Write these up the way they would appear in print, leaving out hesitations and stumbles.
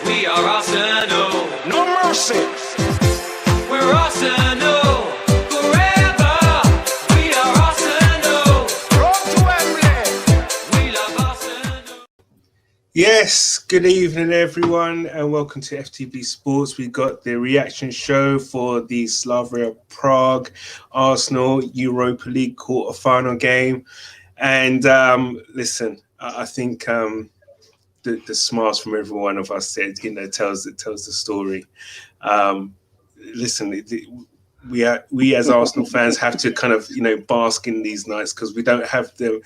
We are Arsenal. No mercy. We're Arsenal. Forever. We are Arsenal. Run to Wembley. We love Arsenal. Yes, good evening everyone and welcome to FTB Sports. We got the reaction show for the Slavia Prague Arsenal Europa League quarter-final game. And listen, I think the smiles from every one of us said, tells the story. Listen, we as Arsenal fans have to kind of bask in these nights because we don't have a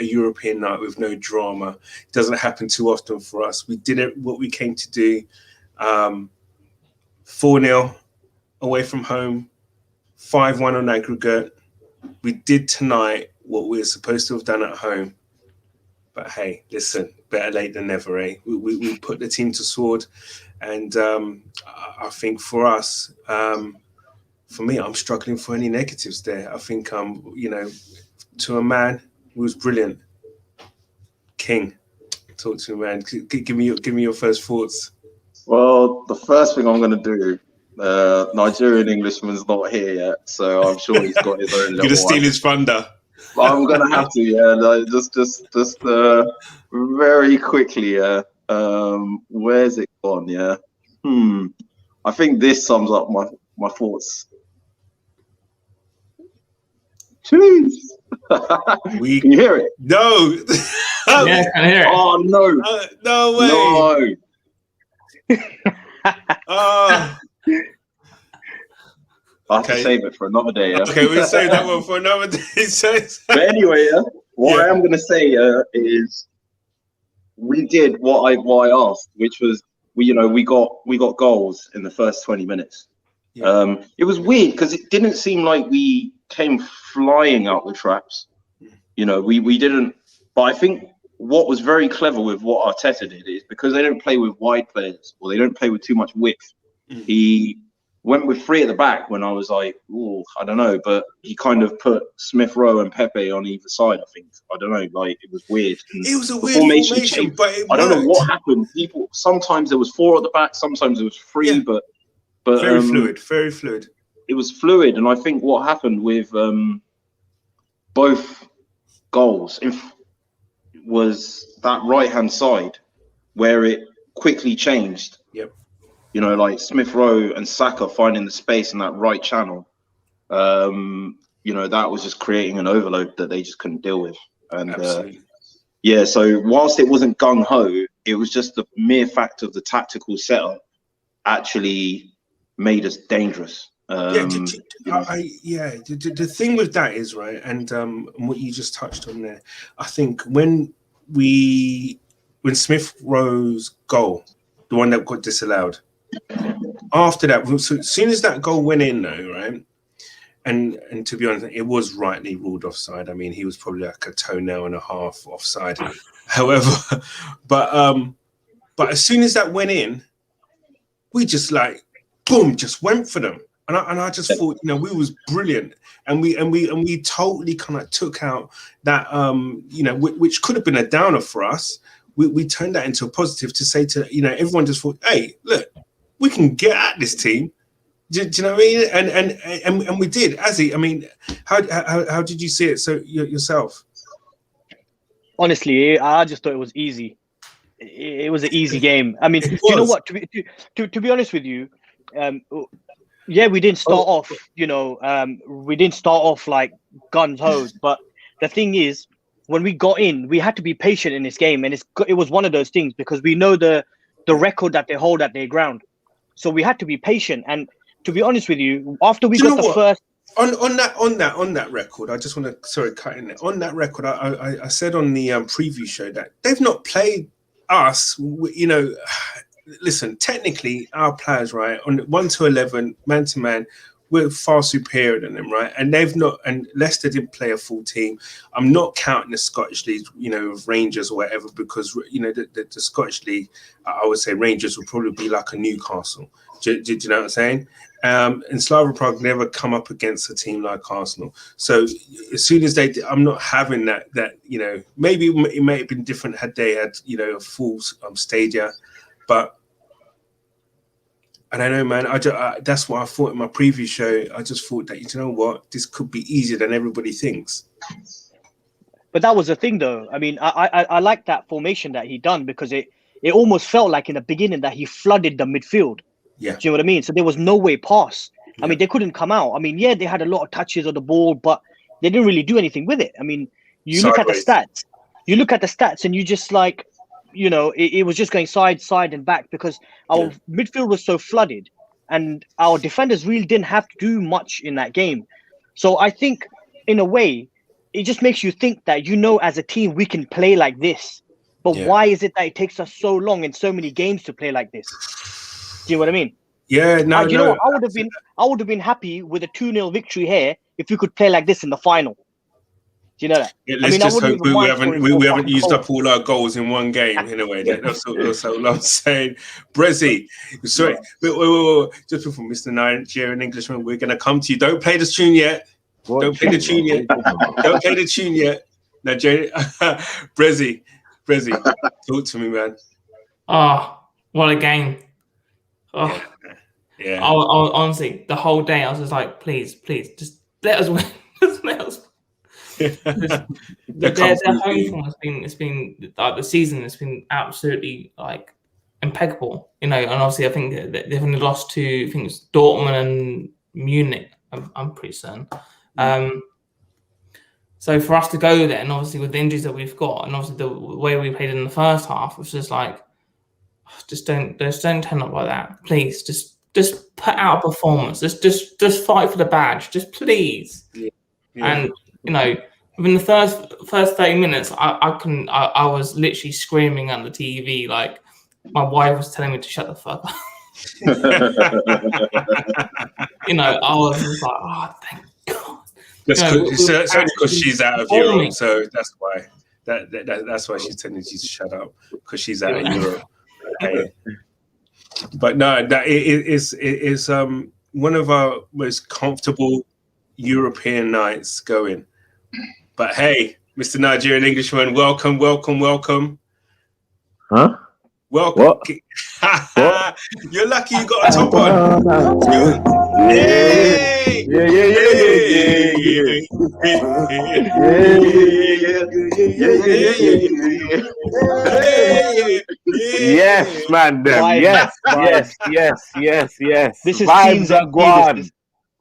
European night with no drama. It doesn't happen too often for us. We did it what we came to do. 4-0 away from home, 5-1 on aggregate. We did tonight what we were supposed to have done at home. But hey, listen, better late than never, eh? We put the team to sword, and I think for us, for me, I'm struggling for any negatives there. I think, to a man who was brilliant, King. Talk to me, man. Give me your first thoughts. Well, the first thing I'm going to do, Nigerian Englishman's not here yet, so I'm sure he's got his own little You're going to steal his thunder. I'm going to have to, yeah. Like, just very quickly, yeah. Where's it gone, yeah? I think this sums up my thoughts. Jeez. Can you hear it? No. Yeah, I can hear it. Oh, no. No way. No. I have to save it for another day, yeah? Okay, we'll save that one for another day. But anyway, yeah, what I am going to say is we did what I asked, which was we got goals in the first 20 minutes. Yeah. It was weird because it didn't seem like we came flying out the traps. We didn't. But I think what was very clever with what Arteta did is because they don't play with wide players or they don't play with too much width. He went with three at the back when I was like, oh, I don't know, but he kind of put Smith Rowe and Pepe on either side. I think I don't know, like it was weird. And it was a weird formation, but I don't know what happened. People sometimes there was four at the back, sometimes there was three, but very fluid. It was fluid, and I think what happened with both goals was that right-hand side where it quickly changed. Yep. Like Smith Rowe and Saka finding the space in that right channel. That was just creating an overload that they just couldn't deal with. And so whilst it wasn't gung-ho, it was just the mere fact of the tactical setup actually made us dangerous. The thing with that is, right, and what you just touched on there, I think when Smith Rowe's goal, the one that got disallowed, after that, so as soon as that goal went in, though, right, and to be honest, it was rightly ruled offside. I mean, he was probably like a toenail and a half offside. However, but as soon as that went in, we just just went for them. And I just thought, we was brilliant, and we totally kind of took out that, which could have been a downer for us. We turned that into a positive to say to, everyone just thought, hey, look, we can get at this team. Do you know what I mean? And we did. Azzy, I mean, how did you see it? So yourself? Honestly, I just thought it was easy. It was an easy game. I mean, you know what? To be honest with you, we didn't start off. We didn't start off like guns ho. But the thing is, when we got in, we had to be patient in this game, and it was one of those things because we know the record that they hold at their ground. So we had to be patient. And to be honest with you, after we got the first on that record, I just want to cut in there. On that record, I said on the preview show that they've not played us. Listen, technically, our players, right, on 1 to 11, man to man, we're far superior than them, right? And they've not, and Leicester didn't play a full team. I'm not counting the Scottish League, of Rangers or whatever, because the Scottish League, I would say Rangers would probably be like a Newcastle. Do you know what I'm saying? And Slavia Prague never come up against a team like Arsenal. So as soon as I'm not having that maybe it may have been different had they had a full stadia. But I don't know, man. That's what I thought in my preview show. I just thought that, you know what, this could be easier than everybody thinks. But that was the thing, though. I mean, I like that formation that he done because it almost felt like in the beginning that he flooded the midfield. Yeah. Do you know what I mean? So there was no way past. Yeah. I mean, they couldn't come out. I mean, yeah, they had a lot of touches of the ball, but they didn't really do anything with it. I mean, you look at the stats. You look at the stats, and you just like, you know, it was just going side, and back because our midfield was so flooded, and our defenders really didn't have to do much in that game. So I think, in a way, it just makes you think that, you know, as a team, we can play like this. But why is it that it takes us so long in so many games to play like this? Do you know what I mean? Yeah, no, you know what? I would have been happy with a 2-0 victory here if we could play like this in the final. Do you know that? Yeah, let's just hope we haven't used up all our goals in one game in a way. That's all I'm saying. Brezzy, sorry, wait. Just before Mr. Nigerian Englishman, we're gonna come to you. Don't play the tune yet. Don't play the tune yet. Don't play the tune yet. Nigerian, Brezzy, talk to me, man. Oh, what a game! Oh, yeah. I honestly, the whole day I was just like, please, just let us win. Just let us. Their home form has been like the season has been absolutely like impeccable, you know. And obviously, I think they've only lost to, I think it's Dortmund and Munich. I'm pretty certain. So for us to go there, and obviously with the injuries that we've got, and obviously the way we played in the first half, was just like, just don't turn up like that, please. Just put out a performance. Just fight for the badge, just please. Yeah. And you know, within the first 30 minutes, I was literally screaming at the TV, like my wife was telling me to shut the fuck up. You know, I was just like, oh, thank God. It's only because she's out of Europe, so that's why. That's why she's telling you to shut up, because she's out of Europe. Okay. But no, that it is one of our most comfortable European nights going. But hey, Mr. Nigerian Englishman, welcome. Huh? Welcome. What? You're lucky you got a top on. Yes, man. Yes. This is vibes are gone.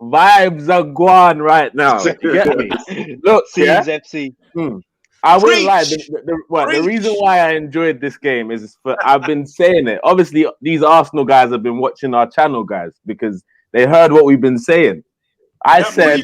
Vibes are gone right now. Get me? Look, Teams FC. I wouldn't lie. The reason why I enjoyed this game is I've been saying it. Obviously, these Arsenal guys have been watching our channel, guys, because they heard what we've been saying. I said,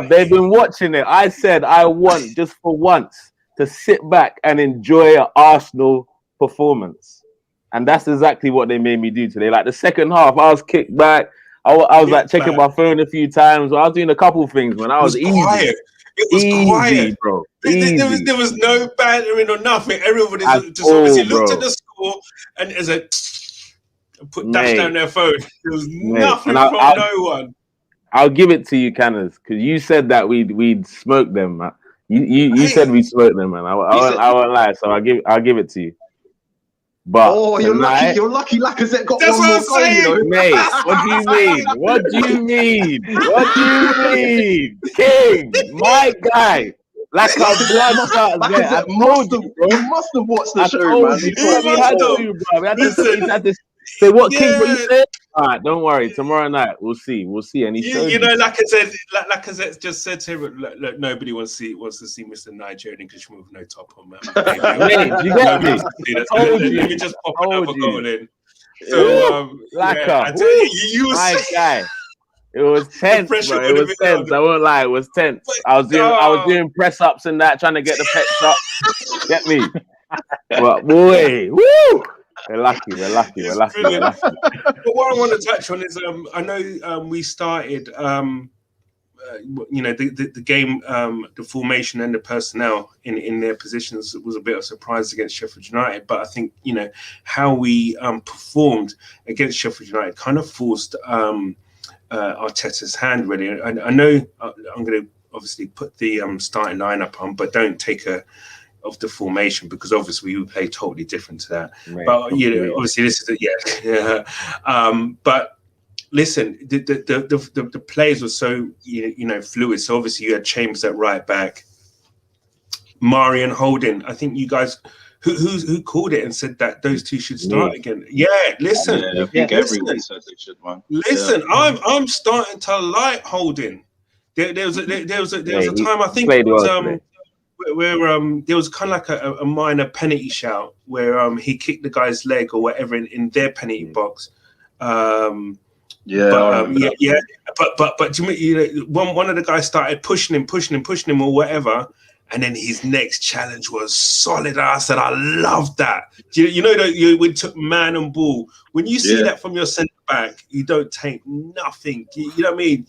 they've been watching it. I said, I want just for once to sit back and enjoy an Arsenal performance. And that's exactly what they made me do today. Like the second half, I was kicked back. I was like checking my phone a few times. I was doing a couple of things, man. I was easy. Quiet. It was quiet, bro. There was no bantering or nothing. Everybody just obviously looked at the score and as a dash down their phone. There was nothing from no one. I'll give it to you, Canners, because you said that we'd smoke them, man. You said we smoked them, man. I won't lie, so I'll give it to you. But you're lucky Lacazette got that's one more goal, you know? Mate, what do you mean? King, my guy. Like our blood starts there. You must have watched the show, man. He had to say, what, King, what you said? All right, don't worry. Tomorrow night, we'll see. And he showed know, Lacazette just said to him, look, nobody wants to see Mr. Nigerian Englishman with no top on, man. Mate, you get me? Let me just pop another goal in. So, I tell you were my guy. It was tense, bro. It was tense. I won't lie, it was tense. I was doing press ups and that, trying to get the peps up. Get me? But boy, woo! We're lucky. But what I want to touch on is, I know we started, the game, the formation and the personnel in their positions was a bit of a surprise against Sheffield United. But I think, how we performed against Sheffield United kind of forced Arteta's hand, really. I know I'm going to obviously put the starting lineup on, but don't take a of the formation, because obviously we play totally different to that. Mate, But you know, completely. obviously this is but listen, the players were so fluid. So obviously you had Chambers at right back, Mari and Holding. I think you guys who called it and said that those two should start again. Yeah, listen, I think everyone said they should, man. listen. I'm starting to like Holding. There was a time, I think played it was well today. where there was kind of like a minor penalty shout where he kicked the guy's leg or whatever in their penalty box. But one of the guys started pushing him or whatever, and then his next challenge was solid. I said, I love that. You know that we took man and ball. When you see that from your centre back, you don't take nothing. You know what I mean?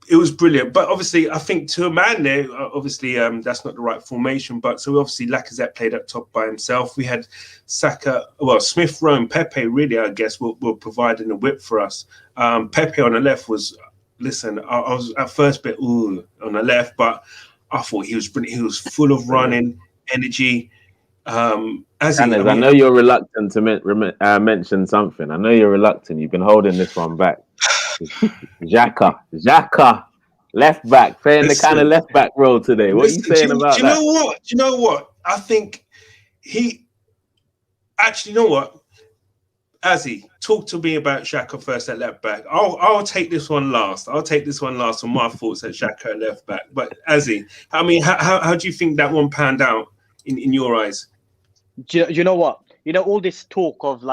It was brilliant. But obviously, I think to a man there, obviously that's not the right formation. But so obviously Lacazette played up top by himself. We had Saka, Smith Rowe and Pepe really, I guess, were providing the whip for us. Pepe on the left was, listen, I was at first bit on the left, but I thought he was brilliant. He was full of running, energy. I know you're reluctant to mention something. I know you're reluctant. You've been holding this one back. Xhaka, left back, playing the kind of left back role today. What are you saying about that? Do you know what? I think he actually, you know what? Azzy, talk to me about Xhaka first at left back. I'll take this one last. On my thoughts at Xhaka at left back. But Azzy, I mean, how do you think that one panned out in your eyes? Do you know what? You know, all this talk of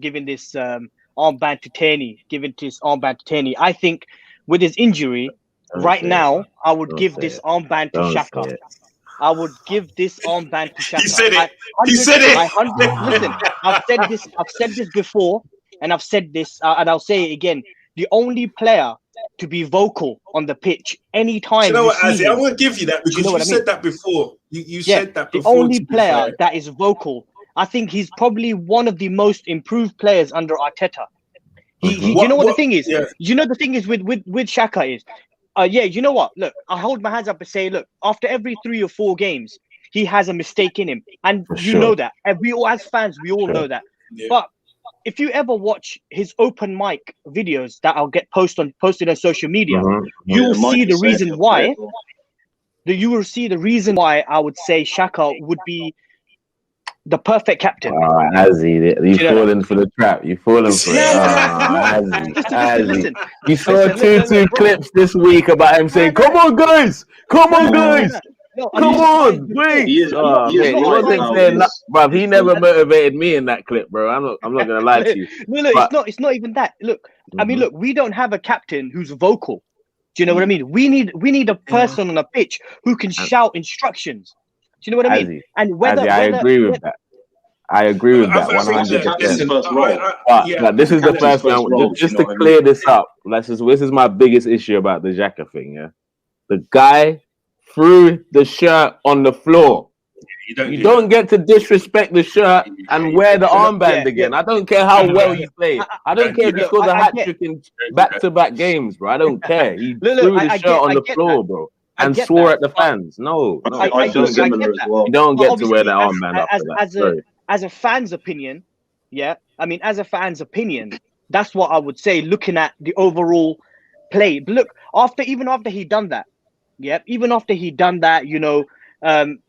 giving this armband to Tierney. I think with his injury now, I would give this armband to Xhaka. I would give this armband to Xhaka. He said it. Listen, I've said this before, and I've said this, and I'll say it again. The only player to be vocal on the pitch anytime. You know what, Azzy? I won't give you that because you said that before. You said that before. The only player that is vocal. I think he's probably one of the most improved players under Arteta. You know what the thing is? Yeah. You know the thing is with Xhaka is, you know what? Look, I hold my hands up and say, look, after every 3 or 4 games, he has a mistake in him, and you know that. And we all, as fans, we all know that. Yeah. But if you ever watch his open mic videos that I'll get posted on social media, you will see the reason why. You will see the reason why I would say Xhaka would be the perfect captain. Azzy, you've fallen for the trap. You've fallen for it. Azzy. Listen, you saw two clips this week about him saying, "Come on, guys! Come on, guys! Come on! Wait!" He wasn't saying that, bruv. He never motivated me in that clip, bro. I'm not gonna lie to you. No, it's not even that. Look, I mean, look, we don't have a captain who's vocal. Do you know what I mean? We need a person on a pitch who can shout instructions. Do you know what I mean? And I agree with that. I agree with that 100%. But this is the first one. Just to clear this up, this is my biggest issue about the Xhaka thing. Yeah, the guy threw the shirt on the floor. You don't get to disrespect the shirt and wear the armband again. I don't care how well you play. I don't care if he scores a hat trick in back-to-back games, bro. I don't care. He threw the shirt on the floor, bro. And swore at the fans. No. I feel similar as well. You don't get to wear the armband after that. As a fan's opinion, that's what I would say, looking at the overall play. But look, even after he done that,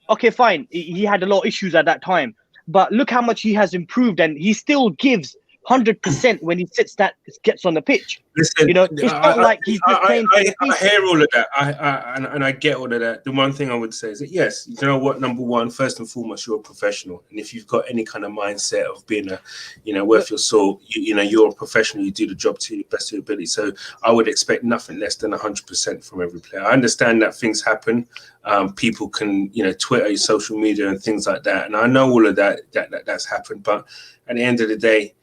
okay, fine. He had a lot of issues at that time. But look how much he has improved, and he still gives 100% when he gets on the pitch. Listen, it's not like he's just playing. I hear all of that. I get all of that. The one thing I would say is that yes, you know what? Number one, first and foremost, you're a professional, and if you've got any kind of mindset of being worth your salt, you're a professional. You do the job to the best of your ability. So I would expect nothing less than 100% from every player. I understand that things happen. People can, Twitter, social media, and things like that, and I know all of that's happened. But at the end of the day,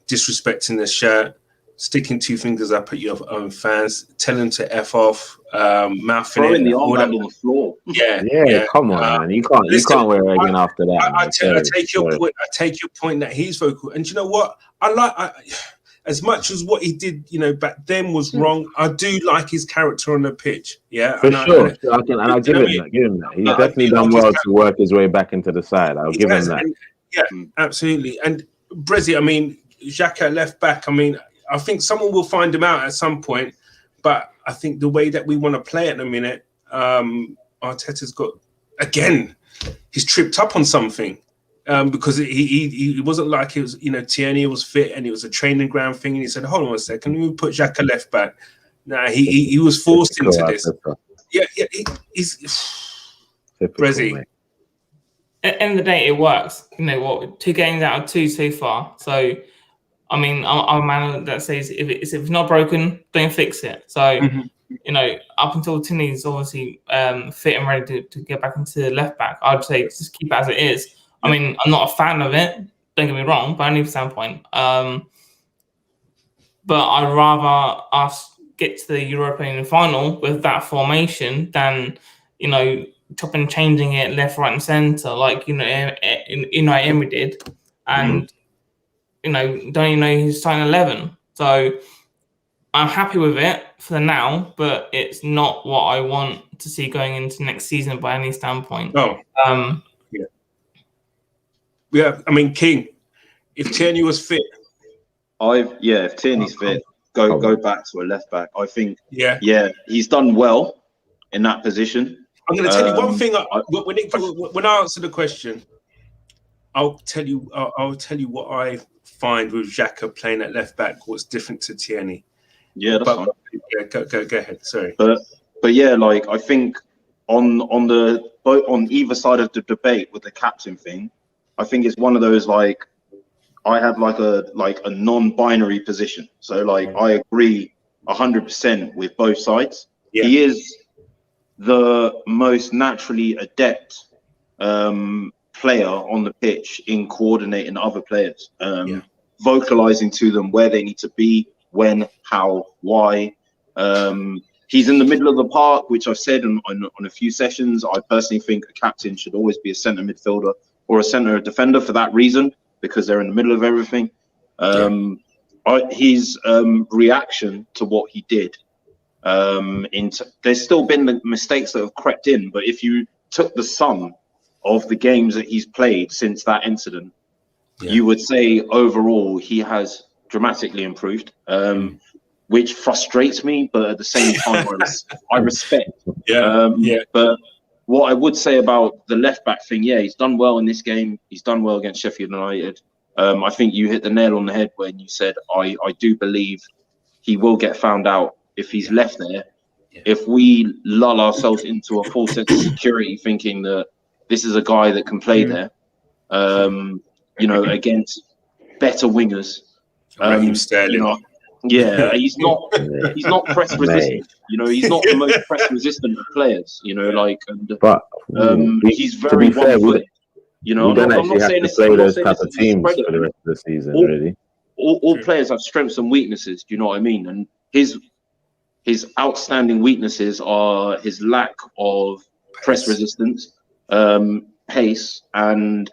disrespecting the shirt, sticking 2 fingers up at your own fans, telling them to F off, mouthing throwing the armband on the floor. Yeah. Come on, man. You can't wear it again after that. I take your point that he's vocal, and you know what? as much as what he did, back then was wrong, I do like his character on the pitch. Yeah, For sure. I'll give him that. Give him that. He's definitely done well to work his way back into the side. I'll give him that. Absolutely. And Brezzy, I mean, Xhaka left back. I mean, I think someone will find him out at some point. But I think the way that we want to play at the minute, Arteta's got, again, he's tripped up on something. Because he wasn't like it was, Tierney was fit and it was a training ground thing. And he said, hold on a second, let me put Xhaka left back. Nah, he was forced into this. He's Brezzy. At the end of the day, it works. 2 games out of 2 so far. So, I mean, I'm a man that says if it's not broken, don't fix it. So, up until Tierney's obviously fit and ready to get back into the left back, I'd say just keep it as it is. I mean, I'm not a fan of it. Don't get me wrong, by any standpoint. But I'd rather us get to the European final with that formation than, chopping and changing it left, right, and centre like Unai Emery did, and don't even know his starting 11. So I'm happy with it for now, but it's not what I want to see going into next season by any standpoint. No. Yeah, I mean, King, if Tierney was fit, if Tierney's fit, go back to a left back. I think, he's done well in that position. I'm going to tell you one thing. When I answer the question, I'll tell you what I find with Xhaka playing at left back. What's different to Tierney? Yeah, that's fine. Yeah, go ahead. Sorry, but like I think on either side of the debate with the captain thing, I think it's one of those like I have like a non-binary position. So like I agree 100% with both sides. Yeah. He is the most naturally adept player on the pitch in coordinating other players, vocalizing to them where they need to be, when, how, why. He's in the middle of the park, which I've said on a few sessions. I personally think a captain should always be a centre midfielder or a centre defender for that reason, because they're in the middle of everything. His reaction to what he did, there's still been the mistakes that have crept in, but if you took the sum of the games that he's played since that incident, you would say overall he has dramatically improved, which frustrates me, but at the same time I respect. But what I would say about the left back thing, he's done well in this game. He's done well against Sheffield United. I think you hit the nail on the head when you said I do believe he will get found out if he's left there. If we lull ourselves into a false sense of security, thinking that this is a guy that can play there, against better wingers. Raheem Sterling. He's not press resistant. He's not the most press resistant of players. But he's very one-footed. We don't actually have to play those type of teams for the rest of the season, really. All players have strengths and weaknesses. Do you know what I mean? And his outstanding weaknesses are his lack of press resistance, pace, and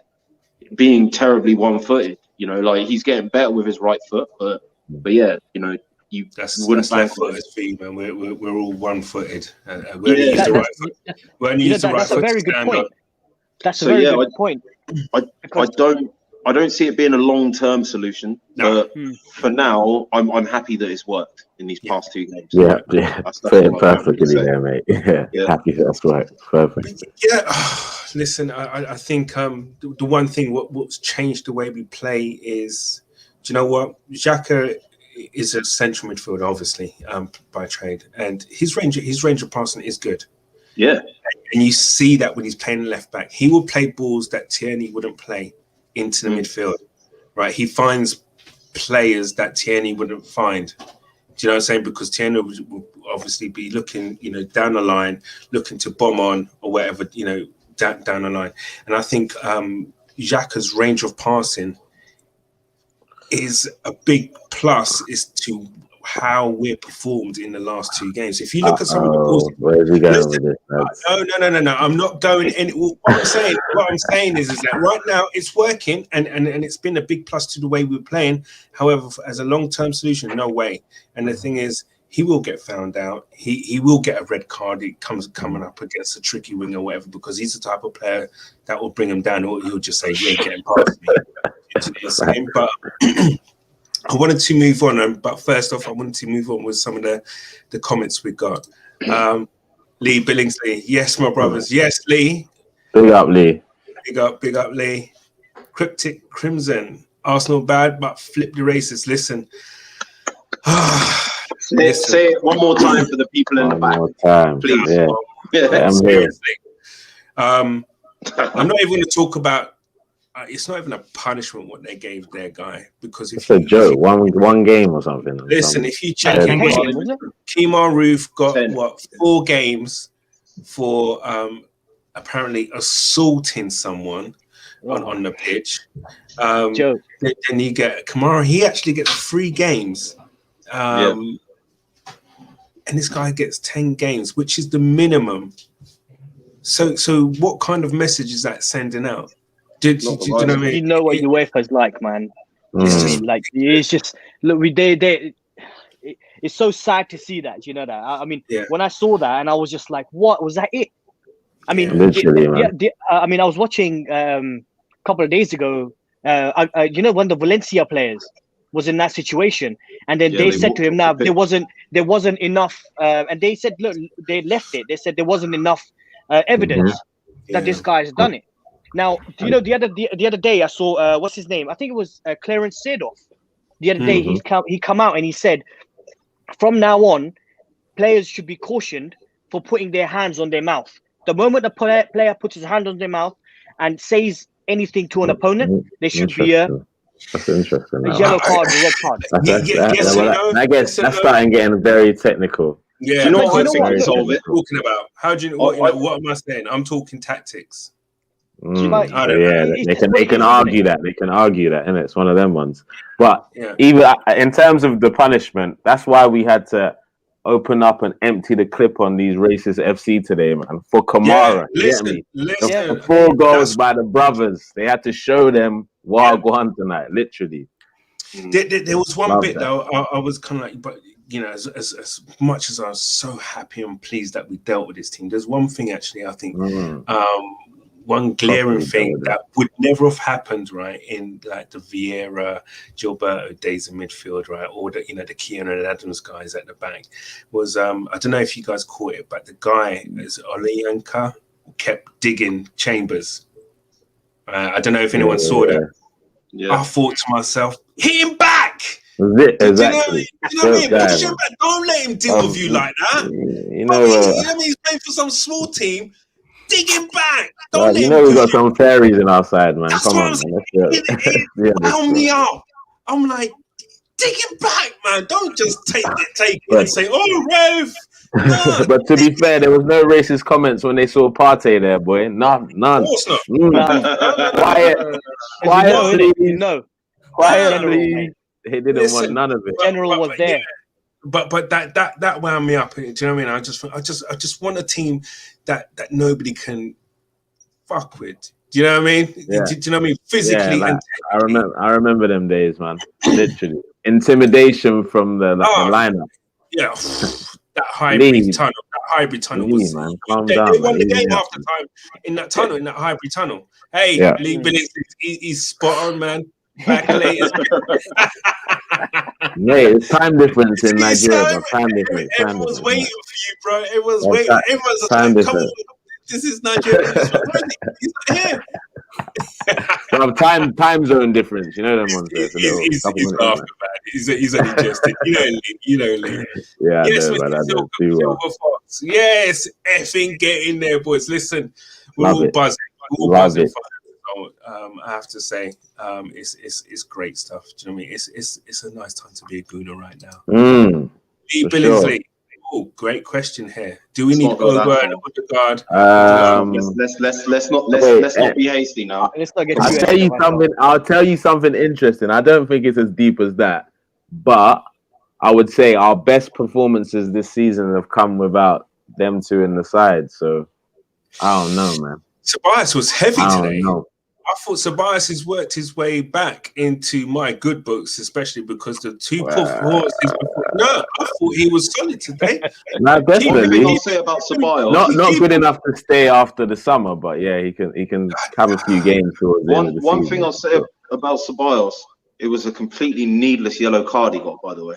being terribly one-footed. He's getting better with his right foot, but that's left-footed feet, man. We're all one-footed. We only use the right foot. We only use the right foot to stand up. That's a very good point. I don't see it being a long-term solution, but for now, I'm happy that it's worked in these past 2 games. That's perfectly there, mate. Happy that's right. Perfect. Listen, I think the one thing what's changed the way we play is, do you know what? Xhaka is a central midfielder, obviously, by trade, and his range of passing is good. Yeah, and you see that when he's playing left back, he will play balls that Tierney wouldn't play into the midfield, right? He finds players that Tierney wouldn't find. Do you know what I'm saying? Because Tierney will obviously be looking, down the line, looking to bomb on or whatever, down the line. And I think Xhaka's range of passing is a big plus, is to how we're performed in the last 2 games. If you look at some of the balls, where's he going listen, with this? no. I'm not going any. What I'm saying is that right now it's working, and it's been a big plus to the way we're playing. However, as a long-term solution, no way. And the thing is, he will get found out. He will get a red card. He coming up against a tricky wing or whatever, because he's the type of player that will bring him down, or he'll just say, "You ain't getting past me." You know what I'm saying? But I wanted to move on, but first off, I wanted to move on with some of the comments we got. Lee Billingsley, yes, my brothers, yes, Lee. Big up, Lee. Big up, Lee. Cryptic Crimson, Arsenal bad, but flip the racist. Listen. Say it one more time for the people in the back. One more time, please. Yeah. Seriously. I'm not even going to talk about. It's not even a punishment what they gave their guy, because if it's a joke, one game or something. Listen, if you check Kemar Roof got 4 games for apparently assaulting someone on the pitch. Then you get Kamara. He actually gets 3 games, and this guy gets 10 games, which is the minimum. So what kind of message is that sending out? Do you know what I mean? You know what UEFA's like, man. It's just look. It's so sad to see that. You know that. I mean, when I saw that, and I was just like, "What was that? It?" I mean, literally, man. I mean, I was watching a couple of days ago. You know, when the Valencia players was in that situation, and then they said to him, "Now there wasn't enough," and they said, "Look, they left it. They said there wasn't enough evidence that this guy's done it." Now, do you know the other day I saw what's his name? I think it was Clarence Seedorf. The other day he come out and he said, from now on, players should be cautioned for putting their hands on their mouth. The moment a player puts his hand on their mouth and says anything to an opponent, there should be that's interesting. A yellow card, a red card. I guess that's starting getting very technical. Yeah, do you know what I think to solve it? Talking about how do you what am I saying? I'm talking tactics. They can argue that. They can argue that, and it's one of them ones. But even in terms of the punishment, that's why we had to open up and empty the clip on these racist FC today, man. For Kamara, listen. The 4 goals by the brothers, they had to show them Wagwan tonight, literally. There was one bit though. I was kind of like, but you know, as much as I was so happy and pleased that we dealt with this team, there's one thing actually I think. One glaring thing that would never have happened, right, in like the Vieira, Gilberto days in midfield, right, or the the Keanu and Adams guys at the back, was I don't know if you guys caught it, but the guy is Oleyanka kept digging Chambers. I don't know if anyone saw that. I thought to myself, hit him back. Exactly. You know what I mean? Push him back. Don't let him deal with you like that. You know what I mean? He's playing for some small team. Dig him back. We got some fairies in our side, man. Come on, man. Wound me up. I'm like, dig him back, man. Don't just take it and say, "Oh, Rev." No. But to be fair, there was no racist comments when they saw Partey there, boy. None. Of course not. Quietly. Quietly. He didn't want none of it. General was there. But that wound me up. Do you know what I mean? I just want a team that nobody can fuck with. Do you know what I mean? Yeah. Do you know what I mean? Physically. Yeah, I remember them days, man. Literally, intimidation from the lineup. Yeah, that hybrid tunnel was. Man, calm they down. won the game half the time in that tunnel, in that hybrid tunnel. Hey, Lee Billings, he's spot on, man. Back later. Mate, it's time difference in Nigeria. Time difference. Everyone's waiting for you, bro. Everyone's waiting. Everyone's like, come on. This is Nigeria. He's not here. time zone difference. You know them ones. He's laughing about it. He's only jesting. You know, Lee. Yeah, yes, I know, Mr. Silver Fox. Yes, effing get in there, boys. Listen, we're Love all it. buzzing. We're all buzzing. I have to say, it's great stuff. Do you know what I mean? It's a nice time to be a Gooner right now. Lee Billingsley. Oh, great question here. Do we need Oba and Odegaard? Let's not be hasty now. Let's not get I'll tell you something interesting. I don't think it's as deep as that, but I would say our best performances this season have come without them two in the side. So I don't know, man. Tobias was heavy I today. don't know. I thought Tobias has worked his way back into my good books, especially because the two performances before. No, I thought he was solid today. No, One thing definitely. I'll say about Ceballos. Not good enough to stay after the summer, but yeah, he can have a few games towards the end of the One season. thing I'll say about Ceballos, it was a completely needless yellow card he got, by the way.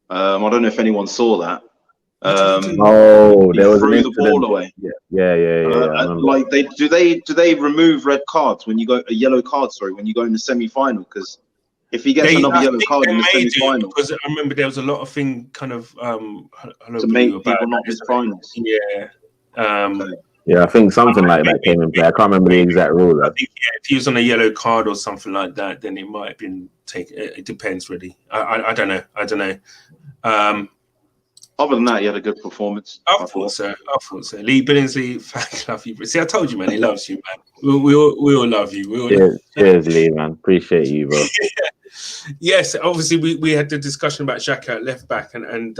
I don't know if anyone saw that. Oh, He there was an threw the ball incident. away. Yeah. I remember. Like do they remove red cards when you go a yellow card? Sorry, when you go in the semi-final, because if he gets another yellow card in the semi-final, because I remember there was a lot of thing kind of to make people not miss finals. Yeah. Yeah, I think something like that came in play. I can't remember the exact rule. I think if he was on a yellow card or something like that, then it might have been taken. It depends, really. I don't know. Um, Other than that, he had a good performance. I thought so. Lee Billingsley, fan love you. See, I told you, man. He loves you, man. We all love you. Cheers, Lee, man. Appreciate you, bro. Yes, obviously we had the discussion about Xhaka at left back, and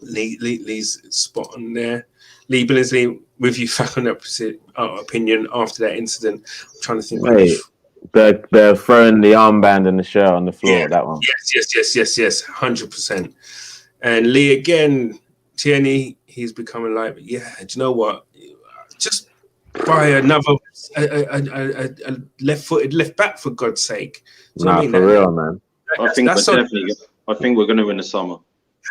Lee's spot on there. Lee Billingsley, with you, on the opposite opinion after that incident. I'm trying to think. Wait, they're throwing the armband and the shirt on the floor. Yeah, that one. Yes, 100%. And Lee again, Tierney, he's becoming like, yeah. Do you know what? Just buy another a left-footed left back for God's sake. Nah, for real, man. I think we're going to win the summer.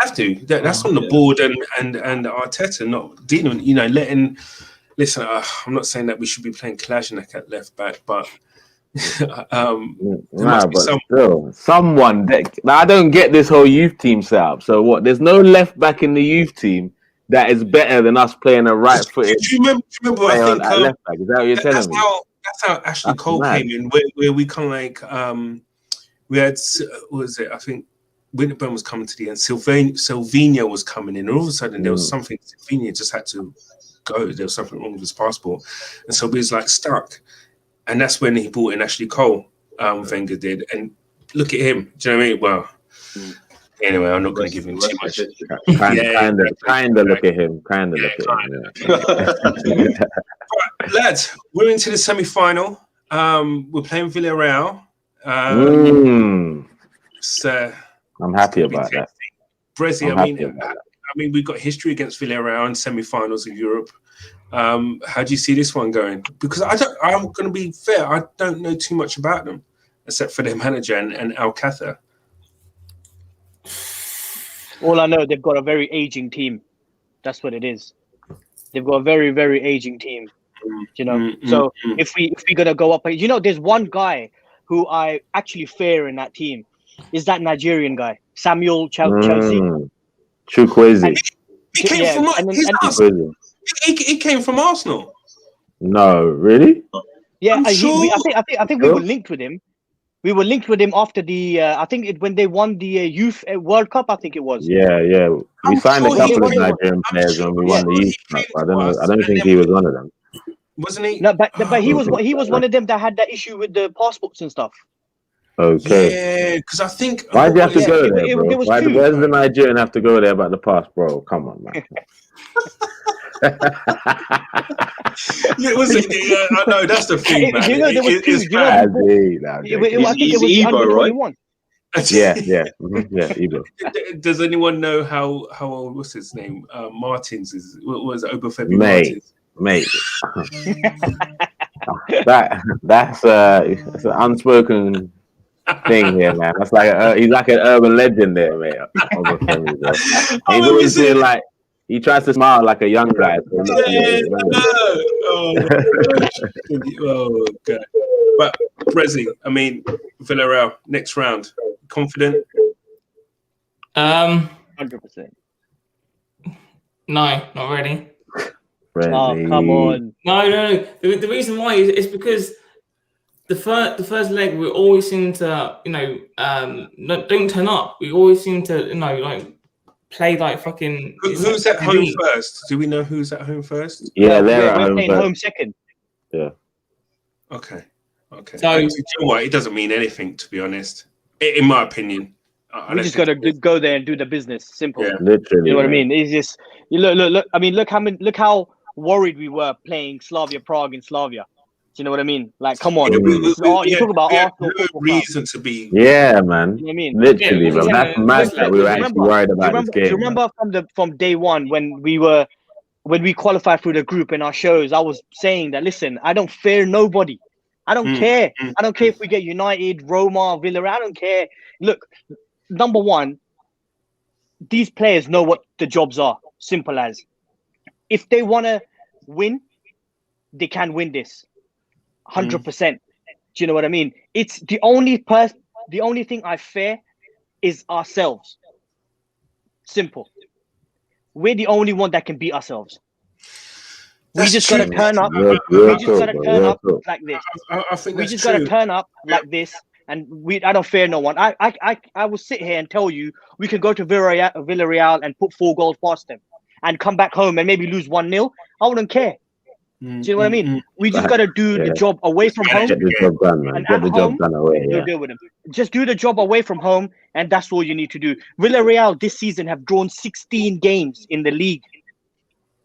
Have to. That's on the board and Arteta not dealing. Letting. Listen, I'm not saying that we should be playing Kalashnik at left back, but. Still, someone now I don't get this whole youth team setup. So what? There's no left back in the youth team that is better than us playing a right-footed. Do you remember I think left back? Is that what you're telling me? That's how Ashley Cole came in, where we kind of like we had what was it? I think Winterburn was coming to the end. Sylvania was coming in, and all of a sudden there was something. Sylvania just had to go. There was something wrong with his passport, and so he was like stuck. And that's when he brought in Ashley Cole, Wenger did. And look at him. Do you know what I mean? Well, anyway, I'm not going to give him too much. Kind of look at him. Right, lads, we're into the semi-final. We're playing Villarreal. So I'm happy about that. Brezzy, I mean, we've got history against Villarreal in semi-finals of Europe. How do you see this one going? Because I'm going to be fair, I don't know too much about them except for their manager and Alcácer. All I know, they've got a very aging team. That's what it is. They've got a very, very aging team. So if we're gonna go up, there's one guy who I actually fear in that team. Is that Nigerian guy, Samuel Chelsea? Chukwueze. He came from Arsenal. No, really? Yeah, sure. I think we were linked with him. We were linked with him after the when they won the Youth World Cup. I think it was. Yeah. We signed a couple of Nigerian players when we won the Youth Cup. I don't think he was one of them. Wasn't he? No, but he was one of them that had that issue with the passports and stuff. Okay. Yeah, because I think. Why do you have to go there, bro? Why does the Nigerian have to go there about the pass, bro? Come on, man. I know that's the thing, man. There was two. He's Igbo, right? Yeah, Igbo. Does anyone know how old? What's his name? Martins is. What was it? Obafemi Martins. Mate. That's an unspoken thing here, man. That's like he's like an urban legend there, mate. Obafemi, bro. He's always been like. He tries to smile like a young guy. Oh, God. But Brezzy, I mean, Villarreal, next round, confident? 100%. No, not really. Oh, come on. No. The reason why is because the first leg we always seem to, don't turn up. We always seem to, play like fucking. Who's at home first? Do we know who's at home first? Yeah, they're playing home second. Yeah. Okay. So you know what? It doesn't mean anything, to be honest. In my opinion, We just got to go there and do the business. Simple. Yeah. Literally. You know what I man. mean? It's just look. I mean, look how worried we were playing Slavia Prague in Slavia. Do you know what I mean? Like, come on. Yeah, You talk about we had Arsenal no football club. reason to be. Yeah, man. You know what I mean? Literally, Yeah, bro. we That's can, mad that we were do you actually worried about this Do you game. remember from day one when we qualified through the group in our shows? I was saying that, listen, I don't fear nobody. I don't care. I don't care if we get United, Roma, Villarreal. I don't care. Look, number one, these players know what the jobs are. Simple as. If they want to win, they can win this. 100%. Do you know what I mean? It's the only thing I fear is ourselves. Simple. We're the only one that can beat ourselves. That's we just true. gotta turn up. Real We just talk, gotta bro, turn real up talk. like this. I think We that's just true. gotta turn up like this, and I don't fear no one. I will sit here and tell you we can go to Villarreal and put 4 goals past them, and come back home and maybe lose 1-0. I wouldn't care. Do you know what I mean? We just gotta do the job away from home, Get the job done, man. and Get at the home job done away. we'll Yeah. deal with them. Just do the job away from home, and that's all you need to do. Villarreal this season have drawn 16 games in the league.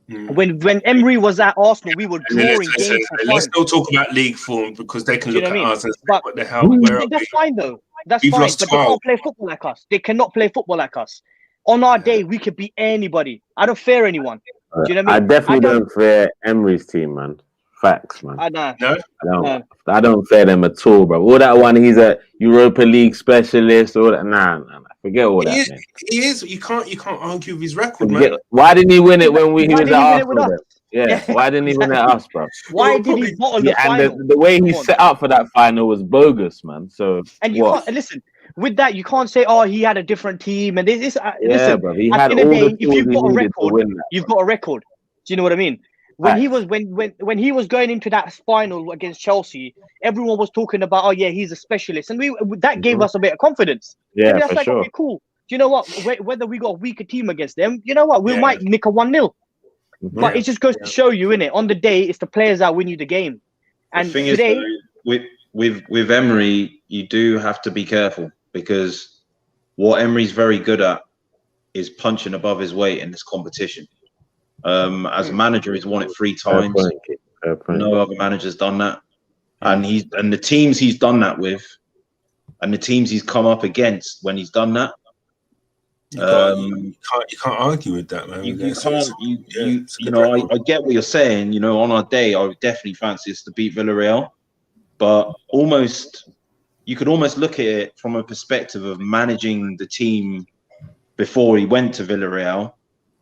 When Emery was at Arsenal, we were And then drawing games for let's fun. not talk about league form because they can Do you look know at what I mean? us and say, But what the hell? Where are that's we? fine though. That's We've fine. lost But they 12. can't play football like us. They cannot play football like us. On our day, we could beat anybody. I don't fear anyone. Do you know what I I mean? definitely don't fear Emery's team, man. Facts, man. Nah. No? I don't fear them at all, bro. All that one, he's a Europa League specialist. All that, nah. Forget all that, man. He is. You can't argue with his record, man. Forget, why didn't he win it when he Why was didn't at he win it with Arsenal? us? Then? Yeah, why didn't he win it at us, bro? Why Well, did he bottle the Yeah, and final? the way he Come on. set up for that final was bogus, man. So And you what? can't listen with that. You can't say, "Oh, he had a different team." And this, Yeah, listen. bro. He At had the end of all the the day, if tools you've he got a needed to record, win that. you've got a record. Do you know what I mean? When he was when he was going into that final against Chelsea, everyone was talking about, "Oh yeah, he's a specialist," and that gave us a bit of confidence. Yeah, Maybe that's for like, sure. okay, cool. Do you know what? Whether we got a weaker team against them, you know what? We Yeah. might nick a 1-0. But Yeah. it just goes to show you, innit? On the day, it's the players that win you the game. And the thing today, is, with Emery, you do have to be careful because what Emery's very good at is punching above his weight in this competition. As a manager, he's won it 3 times. Fair point. No other manager's done that, and the teams he's done that with, and the teams he's come up against when he's done that. You can't argue with that, man. You It's- can't. it's- it's a You good know, record. I get what you're saying. You know, on our day, I would definitely fancy us to beat Villarreal, but you could almost look at it from a perspective of managing the team before he went to Villarreal.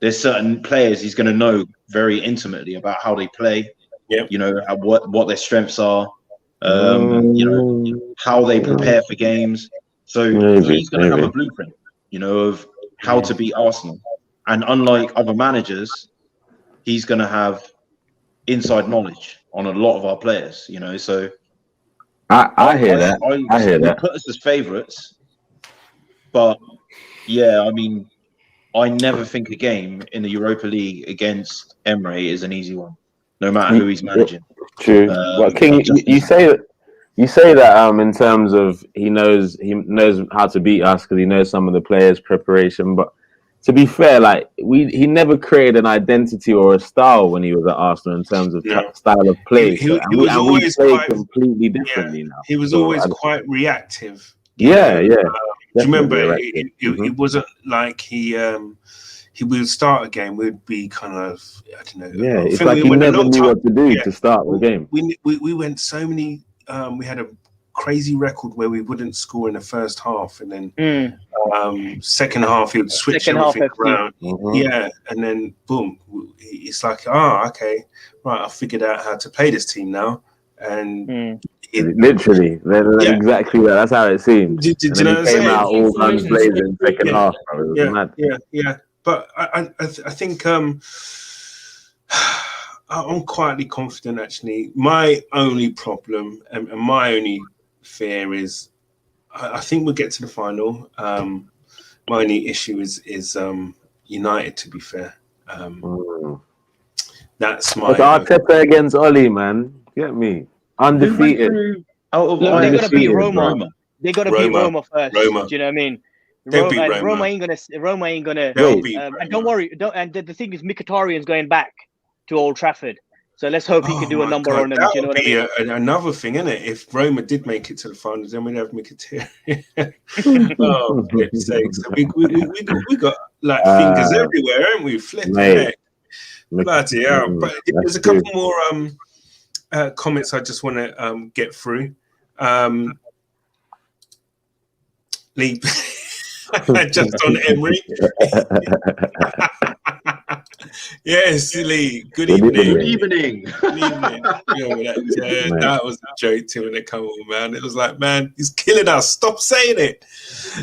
There's certain players he's going to know very intimately about how they play. Yep. You know what their strengths are. You know how they prepare for games. So he's going to have a blueprint. You know, of how to beat Arsenal. And unlike other managers, he's going to have inside knowledge on a lot of our players. You know, so I hear that. I hear we that. put us as favourites, but yeah, I mean, I never think a game in the Europa League against Emery is an easy one, no matter who he's managing. True. But King, you say that in terms of he knows how to beat us because he knows some of the players' preparation. But to be fair, like he never created an identity or a style when he was at Arsenal in terms of style of play. He was always play quite completely differently now. He was So always quite reactive. Yeah. Do you remember? Definitely It wasn't like he would start a game. We'd be kind of, I don't know. Yeah, I it's think like we he went a never long knew time- what to do Yeah. to start the game. We went so many. We had a crazy record where we wouldn't score in the first half, and then second half he would switch Second half everything FC. around. Mhm. Yeah, and then boom, it's like, okay, right, I figured out how to play this team now, and Literally, Yeah. exactly that. That's how it seemed. Did And you know then what he I'm came saying? out all guns blazing in second Yeah. half. Bro. It was mad. Yeah. But I think I'm quietly confident. Actually, my only problem and my only fear is I think we'll get to the final. My only issue is United. To be fair, that's my. But Arteta against Oli, man. Get me undefeated. Out of Look, they got to beat Undefeated, Roma. bro. They got to beat Roma first. Roma. Do you know what I mean? They'll beat Roma. Roma ain't gonna. They'll beat And Roma. don't worry. Don't. And the thing is, Mkhitaryan's going back to Old Trafford. So let's hope he can do a my number God, on them. that Do you know would what I be mean? another thing, isn't it? If Roma did make it to the finals, then we'd have Mkhitaryan. Oh, flip's sake. So we got like fingers everywhere, haven't we? Flipping mate. heck. Bloody hell. But there's a couple more comments I just want to get through. Lee, just on Emery. Yes, Lee. Good evening. Good evening. Good evening. That was a joke too when it came on, man. It was like, man, he's killing us. Stop saying it.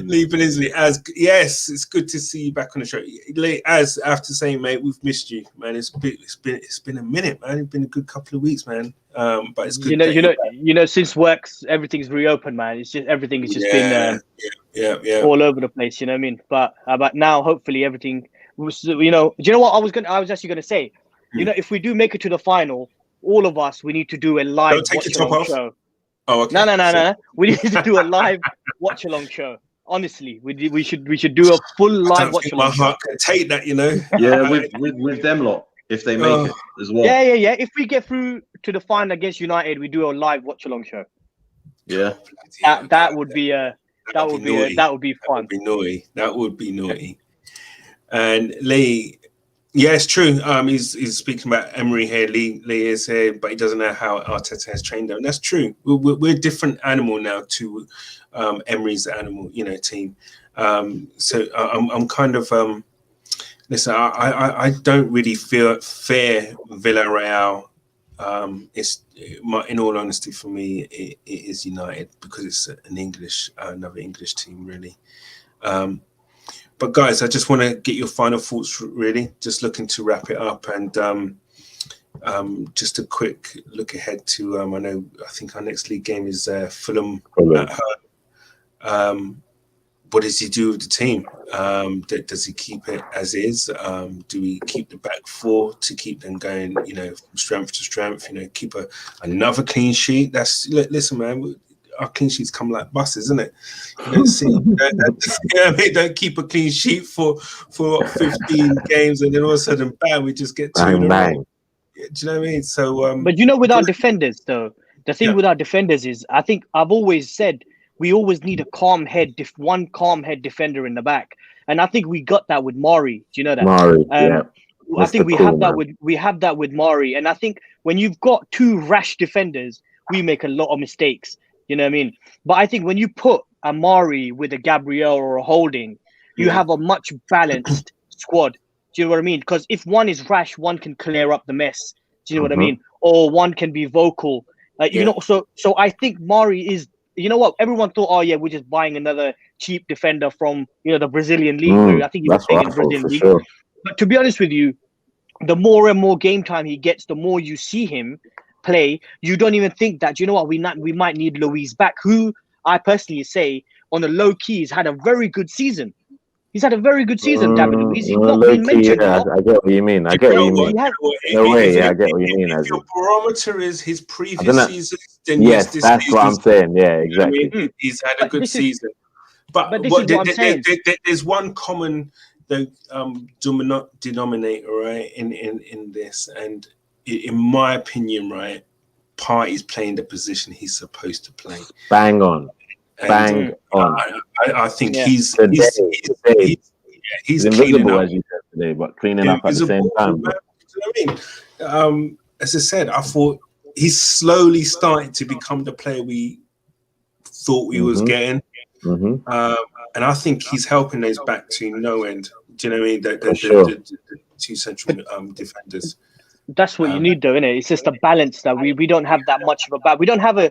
Lee Benizli, yes, it's good to see you back on the show. Lee, as I have to say, mate, we've missed you, man. It's been a minute, man. It's been a good couple of weeks, man. But it's good. You know, since works, everything's reopened, man. It's just everything has just been all over the place. You know what I mean? But now, hopefully, everything. You know, do you know what I was actually gonna say? You know, if we do make it to the final, all of us, we need to do a live watch-along show. Oh, okay. No. We need to do a live watch-along show. Honestly, we should do a full live watch-along. My heart can take that, you know. Yeah, with them lot if they make it as well. Yeah. If we get through to the final against United, we do a live watch-along show. Yeah, that would be fun. That would be naughty. And Lee, yeah, it's true. He's speaking about Emery here. Lee is here, but he doesn't know how Arteta has trained them. That's true. We're a different animal now to Emery's animal, team. So I'm kind of listen. I don't really fear Villarreal. In all honesty, for me, it is United because it's another English team, really. But guys, I just want to get your final thoughts, really. Just looking to wrap it up, and just a quick look ahead to. I think our next league game is Fulham at home. What does he do with the team? Does he keep it as is? Do we keep the back four to keep them going? From strength to strength. Keep another clean sheet. Listen, man. Our clean sheets come like buses, isn't it? Don't keep a clean sheet for 15 games, and then all of a sudden, bam, we just get 2 in a row. Do you know what I mean? So, but with our defenders, though, the thing with our defenders is, I think I've always said we always need one calm head defender in the back, and I think we got that with Mari. Do you know that? Mari, yeah. I think we have that with Mari, and I think when you've got 2 rash defenders, we make a lot of mistakes. You know what I mean? But I think when you put a Mari with a Gabriel or a Holding, you have a much balanced squad. Do you know what I mean? Because if one is rash, one can clear up the mess. Do you know what I mean? Or one can be vocal. So I think Mari is. You know what? Everyone thought, oh yeah, we're just buying another cheap defender from the Brazilian league. I think he was playing in the Brazilian league. Sure. But to be honest with you, the more and more game time he gets, the more you see him play. You don't even think that, you know what, we might need Luis back, who I personally say on the low key has had a very good season. He's had a very good season, David Luiz. He's not been mentioned. Yeah, I get what you mean. I get what you mean. No way, I get what you mean. If your barometer is his previous season, then yes, that's what I'm saying. Yeah, exactly. I mean? He's had a good season. But there's one common denominator, right, in this, and in my opinion, right, Partey's playing the position he's supposed to play. Bang on. Bang on. I think he's invisible, as you said today, but cleaning up at the same time. You know what I mean? As I said, I thought he's slowly starting to become the player we thought we was getting. And I think he's helping those back to no end. Do you know what I mean? The 2 central defenders. That's what you need, though, innit? It's just a balance that we don't have that much of a back. We don't have a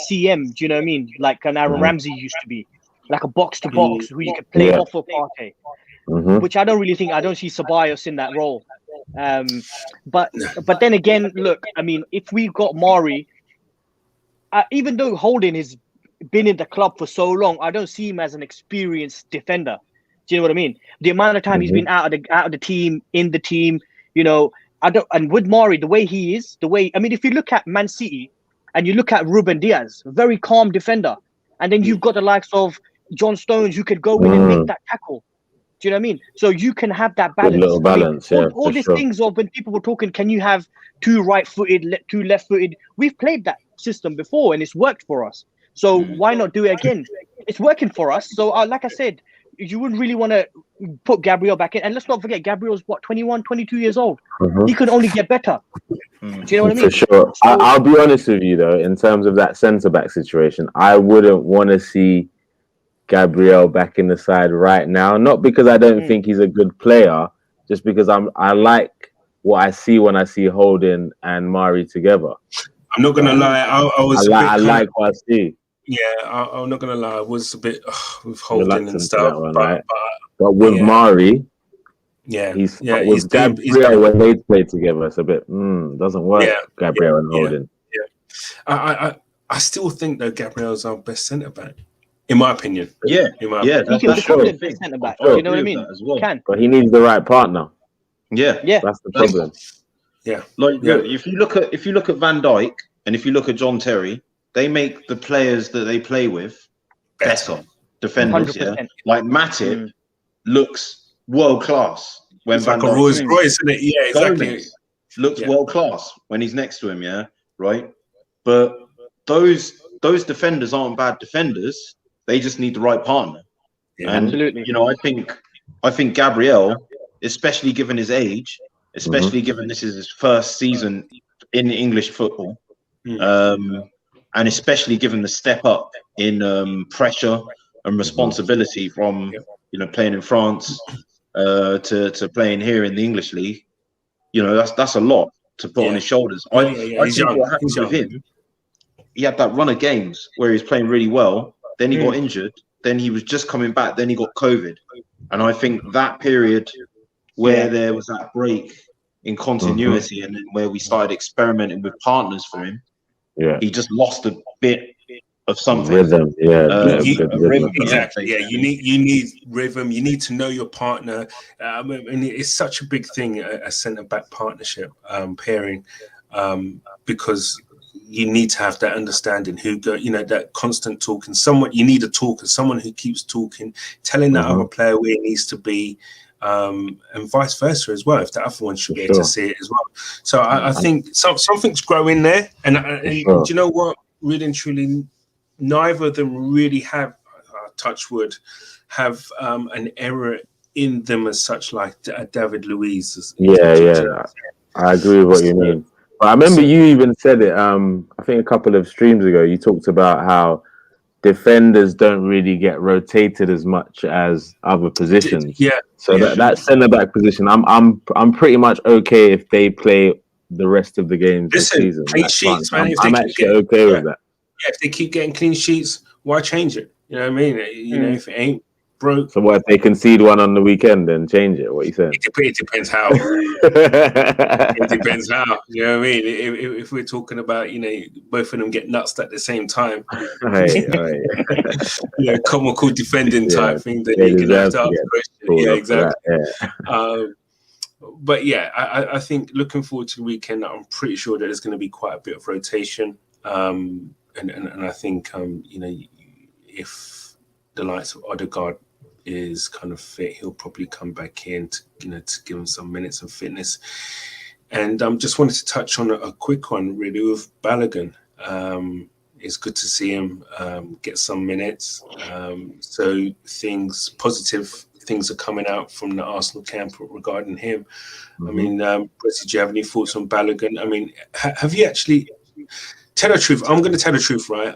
CM, do you know what I mean? Like an Aaron Ramsey used to be, like a box to box who you could play off of Partey, which I don't see Ceballos in that role. But then again, look, I mean, if we got Mari, even though Holding has been in the club for so long, I don't see him as an experienced defender. Do you know what I mean? The amount of time he's been out of the team, in the team, and with Mari, the way he is, if you look at Man City and you look at Ruben Diaz, very calm defender, and then you've got the likes of, John Stones who could go in and make that tackle. Do you know what I mean? So you can have that balance. Good little balance, I mean, yeah, all for these sure. things of when people were talking, can you have two right-footed, two left-footed? We've played that system before and it's worked for us. So why not do it again? It's working for us. So like I said, you wouldn't really want to put Gabriel back in. And let's not forget, Gabriel's what, 21, 22 years old. He can only get better. Do you know what I mean? For sure. So, I'll be honest with you though, in terms of that centre-back situation, I wouldn't want to see Gabriel back in the side right now. Not because I don't think he's a good player, just because I like what I see when I see Holding and Mari together. I'm not gonna lie, I was I like what I see. Yeah, I'm not gonna lie, I was a bit with Holding and Reluctant to stuff, that one, right? but But with yeah. Mari, yeah, he's yeah, with he's doing, Gabriel when they play together, it's a bit doesn't work. Yeah, Gabriel and Holding. I still think though Gabriel's our best centre back, in my opinion. Yeah, In my yeah, opinion. he can for become sure. the best centre back. Sure. Do you know what I mean? As well. Can. But he needs the right partner. Yeah, Yeah. That's the problem. Yeah, like look, if you look at Van Dijk and if you look at John Terry, they make the players that they play with better defenders. 100%. Yeah, like Matip looks world class when it's Van like a Dijk Rolls Royce, isn't it? Yeah, exactly. Gomez looks Yeah. world class when he's next to him. Yeah, right. But those defenders aren't bad defenders. They just need the right partner. Yeah. And Absolutely. you know, I think Gabriel, especially given his age, especially given this is his first season in English football, and especially given the step up in pressure and responsibility from playing in France to playing here in the English league, that's a lot to put on his shoulders. I He's think young. what happened with him, he had that run of games where he was playing really well, then he got injured, then he was just coming back, then he got COVID, and I think that period where there was that break in continuity and then where we started experimenting with partners for him, he just lost a bit of something. Rhythm, rhythm. Exactly. Yeah, you need rhythm. You need to know your partner, and it's such a big thing, a centre back partnership pairing, because you need to have that understanding. That constant talking. You need a talker, someone who keeps talking, telling that other player where he needs to be. And vice versa as well, if the other one should be able to see it as well. So I think something's growing there, and do you know what? Really and truly, neither of them really have, touch wood, have an error in them as such, like David Luiz. I agree with what you mean. But I remember you even said it. I think a couple of streams ago, you talked about how defenders don't really get rotated as much as other positions. So that centre back position, I'm pretty much okay if they play the rest of the games this season. Clean sheets, man. I'm actually okay with that. Yeah, if they keep getting clean sheets, why change it? You know what I mean? If it ain't broke. So what if they concede one on the weekend and change it? What are you saying? It depends how. It depends how. You know what I mean? If we're talking about, both of them get nuts at the same time, comical defending type thing, then you can have to ask the question. Yeah, exactly. But yeah, I think looking forward to the weekend, I'm pretty sure that there's going to be quite a bit of rotation. And I think if the likes of Odegaard is kind of fit, he'll probably come back in to give him some minutes of fitness. And just wanted to touch on a quick one really with Balogun. It's good to see him get some minutes. So positive things are coming out from the Arsenal camp regarding him. I mean, Brett, do you have any thoughts on Balogun? I mean, have you actually? Tell the truth. I'm going to tell the truth, right?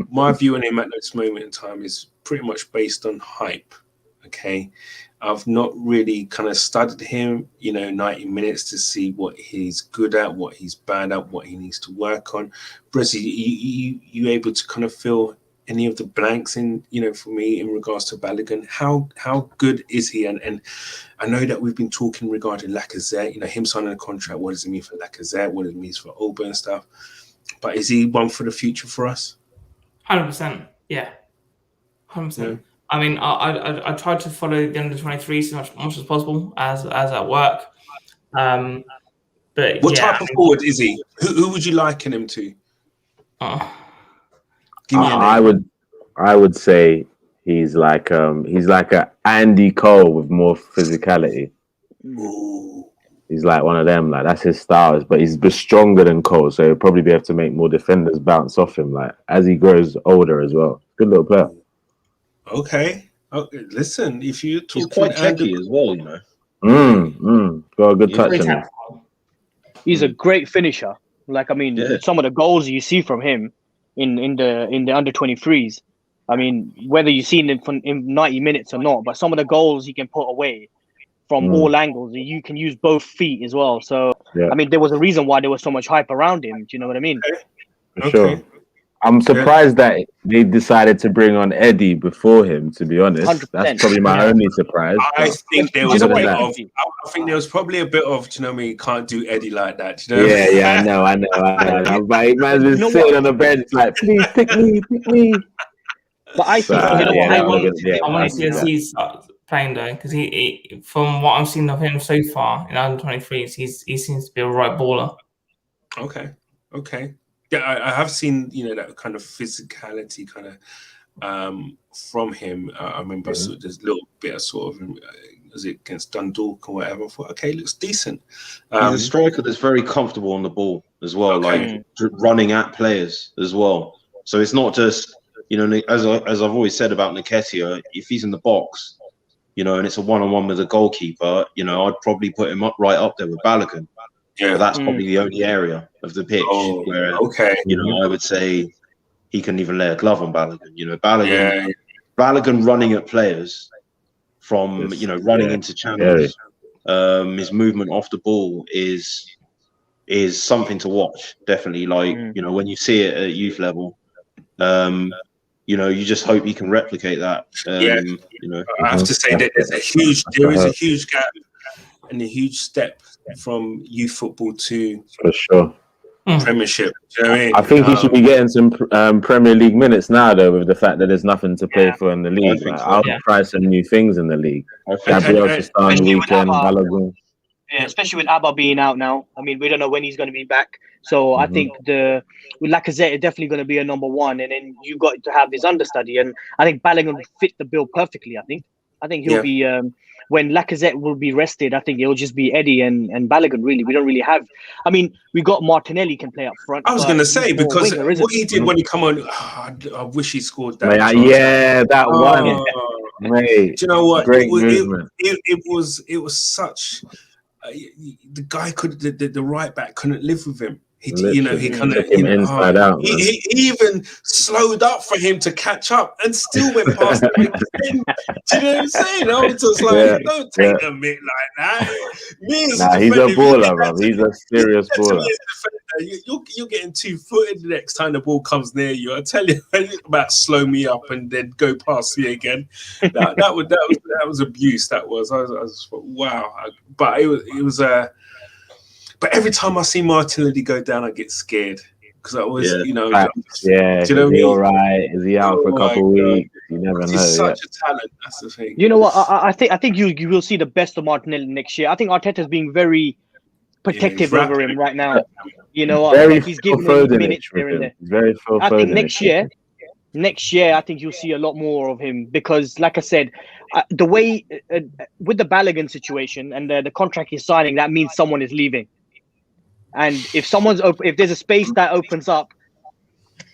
My view on him at this moment in time is pretty much based on hype. Okay, I've not really kind of studied him, 90 minutes to see what he's good at, what he's bad at, what he needs to work on. Brezzy, you able to kind of fill any of the blanks in, for me in regards to Balogun? How good is he? And I know that we've been talking regarding Lacazette, him signing a contract. What does it mean for Lacazette? What does it mean for Oba and stuff? But is he one for the future for us? 100%. Yeah. 100%. Yeah. I mean, I tried to follow the under-23s as much as possible as at work. But what type of forward is he? Who would you liken him to? Give me a name. I would say he's like a Andy Cole with more physicality. Ooh. He's like one of them, like that's his style, but he's stronger than Cole, so he'll probably be able to make more defenders bounce off him, like as he grows older as well. Good little player. Okay. Listen, if you're He's talking quite techy as well, you know. Got a good He's touch Very on him. tactful. He's a great finisher. Like, I mean, Yeah. some of the goals you see from him in the under 23s. I mean, whether you've seen him in 90 minutes or not, but some of the goals he can put away from all angles. You can use both feet as well. So, Yeah. I mean, there was a reason why there was so much hype around him. Do you know what I mean? For sure. I'm surprised that they decided to bring on Eddie before him. To be honest, 100%. that's probably my only surprise. I think there was You know a bit what? of. I think there was probably a bit of. Do you know what I mean? You can't do Eddie like that. Do you know? Yeah, I know. But man's been You know sitting what? on the bench like, please pick me. But I think, you know yeah, what? I that want would've been- yeah, I want I to see see as he starts playing though, because he, from what I've seen of him so far in under 23s, he seems to be a right baller. Okay. Yeah, I have seen that kind of physicality kind of from him. I remember there's a little bit of sort of was it against Dundalk or whatever. I thought, okay, looks decent. He's a striker that's very comfortable on the ball as well, Okay. like running at players as well. So it's not just, as I've always said about Nketiah, if he's in the box, and it's a one-on-one with a goalkeeper, I'd probably put him right up there with Balogun. Yeah. But that's probably the only area of the pitch where, okay. I would say he can even lay a glove on Balogun. Yeah. Balogun running at players from, running into channels. His movement off the ball is something to watch. Definitely, when you see it at youth level, you just hope he can replicate that. I have to say that there is a huge gap and a huge step from youth football to for sure. Premiership. Do you know what I mean? I think he should be getting some Premier League minutes now, though, with the fact that there's nothing to play for in the league. I'll try some new things in the league. Gabriel to start on the weekend, Balogun. Yeah, especially with Abba being out now. I mean, we don't know when he's going to be back. So I think with Lacazette, it's definitely going to be a number one. And then you've got to have this understudy. And I think Balogun will fit the bill perfectly, I think. I think he'll be, when Lacazette will be rested, I think it'll just be Eddie and Balogun, really. We don't really have, I mean, we got Martinelli can play up front. I was going to say, because winger, what he did when he come on, I wish he scored that. That one. Mate, do you know what? Great movement. It was such. The guy the right back couldn't live with him. He kind of inside out. He even slowed up for him to catch up and still went past him again. Do you know what I'm saying? I was just like, don't take a bit like that. He's a baller, bro. He's a serious baller. You're getting 2-footed the next time the ball comes near you. I tell you about slow me up and then go past me again. That was abuse. That was. I was wow. But it was But every time I see Martinelli go down, I get scared because I always, do you know what I mean? All right, is he out for a couple of weeks? You never know. He's such a talent. That's the thing. You know what? I think you will see the best of Martinelli next year. I think Arteta's being very protective over him right now. You know, he's giving him minutes here and there. Very Phil I think Foden-ish. next year, I think you'll see a lot more of him because, like I said, the way with the Balogun situation and the contract he's signing, that means someone is leaving. And if there's a space that opens up,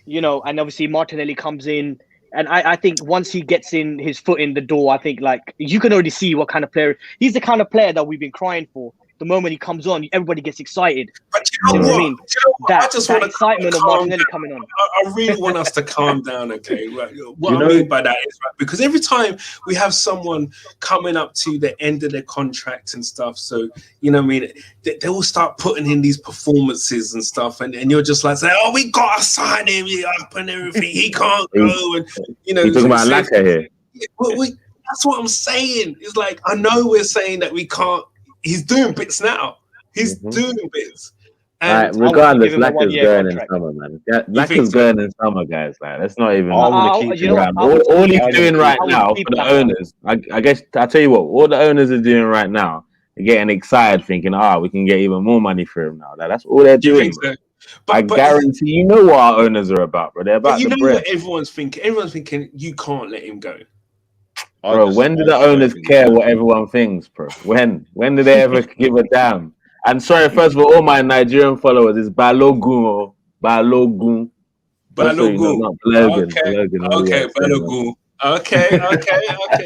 and obviously Martinelli comes in, and I think once he gets in his foot in the door, I think you can already see what kind of player he's the kind of player that we've been crying for. The moment he comes on, everybody gets excited. But you know what? I mean? I just want excitement of Martinelli coming on. I really want us to calm down, okay? What I mean by that is because every time we have someone coming up to the end of their contract and stuff, so you know what I mean, they will start putting in these performances and stuff, and you're just like saying, "Oh, we gotta sign him up and everything. He can't go." And you're talking about Laka here. That's what I'm saying. It's like I know we're saying that we can't. He's doing bits now. He's doing bits. And regardless, Laka's going in summer, man. Laka's going in summer, guys. Let's not even. All he's doing right now for the owners, I guess I'll tell you what. All the owners are doing right now, they're getting excited, thinking, we can get even more money for him now. That's all they're doing. I guarantee you know what our owners are about, bro. They're about you the know bread. what everyone's thinking. Everyone's thinking you can't let him go. Bro, when do the owners care what everyone thinks, bro? When do they ever give a damn? And sorry, first of all my Nigerian followers, it's Balogun or Balogun. Just so you know, Balogun. not Balogun. Okay, Balogun. Okay.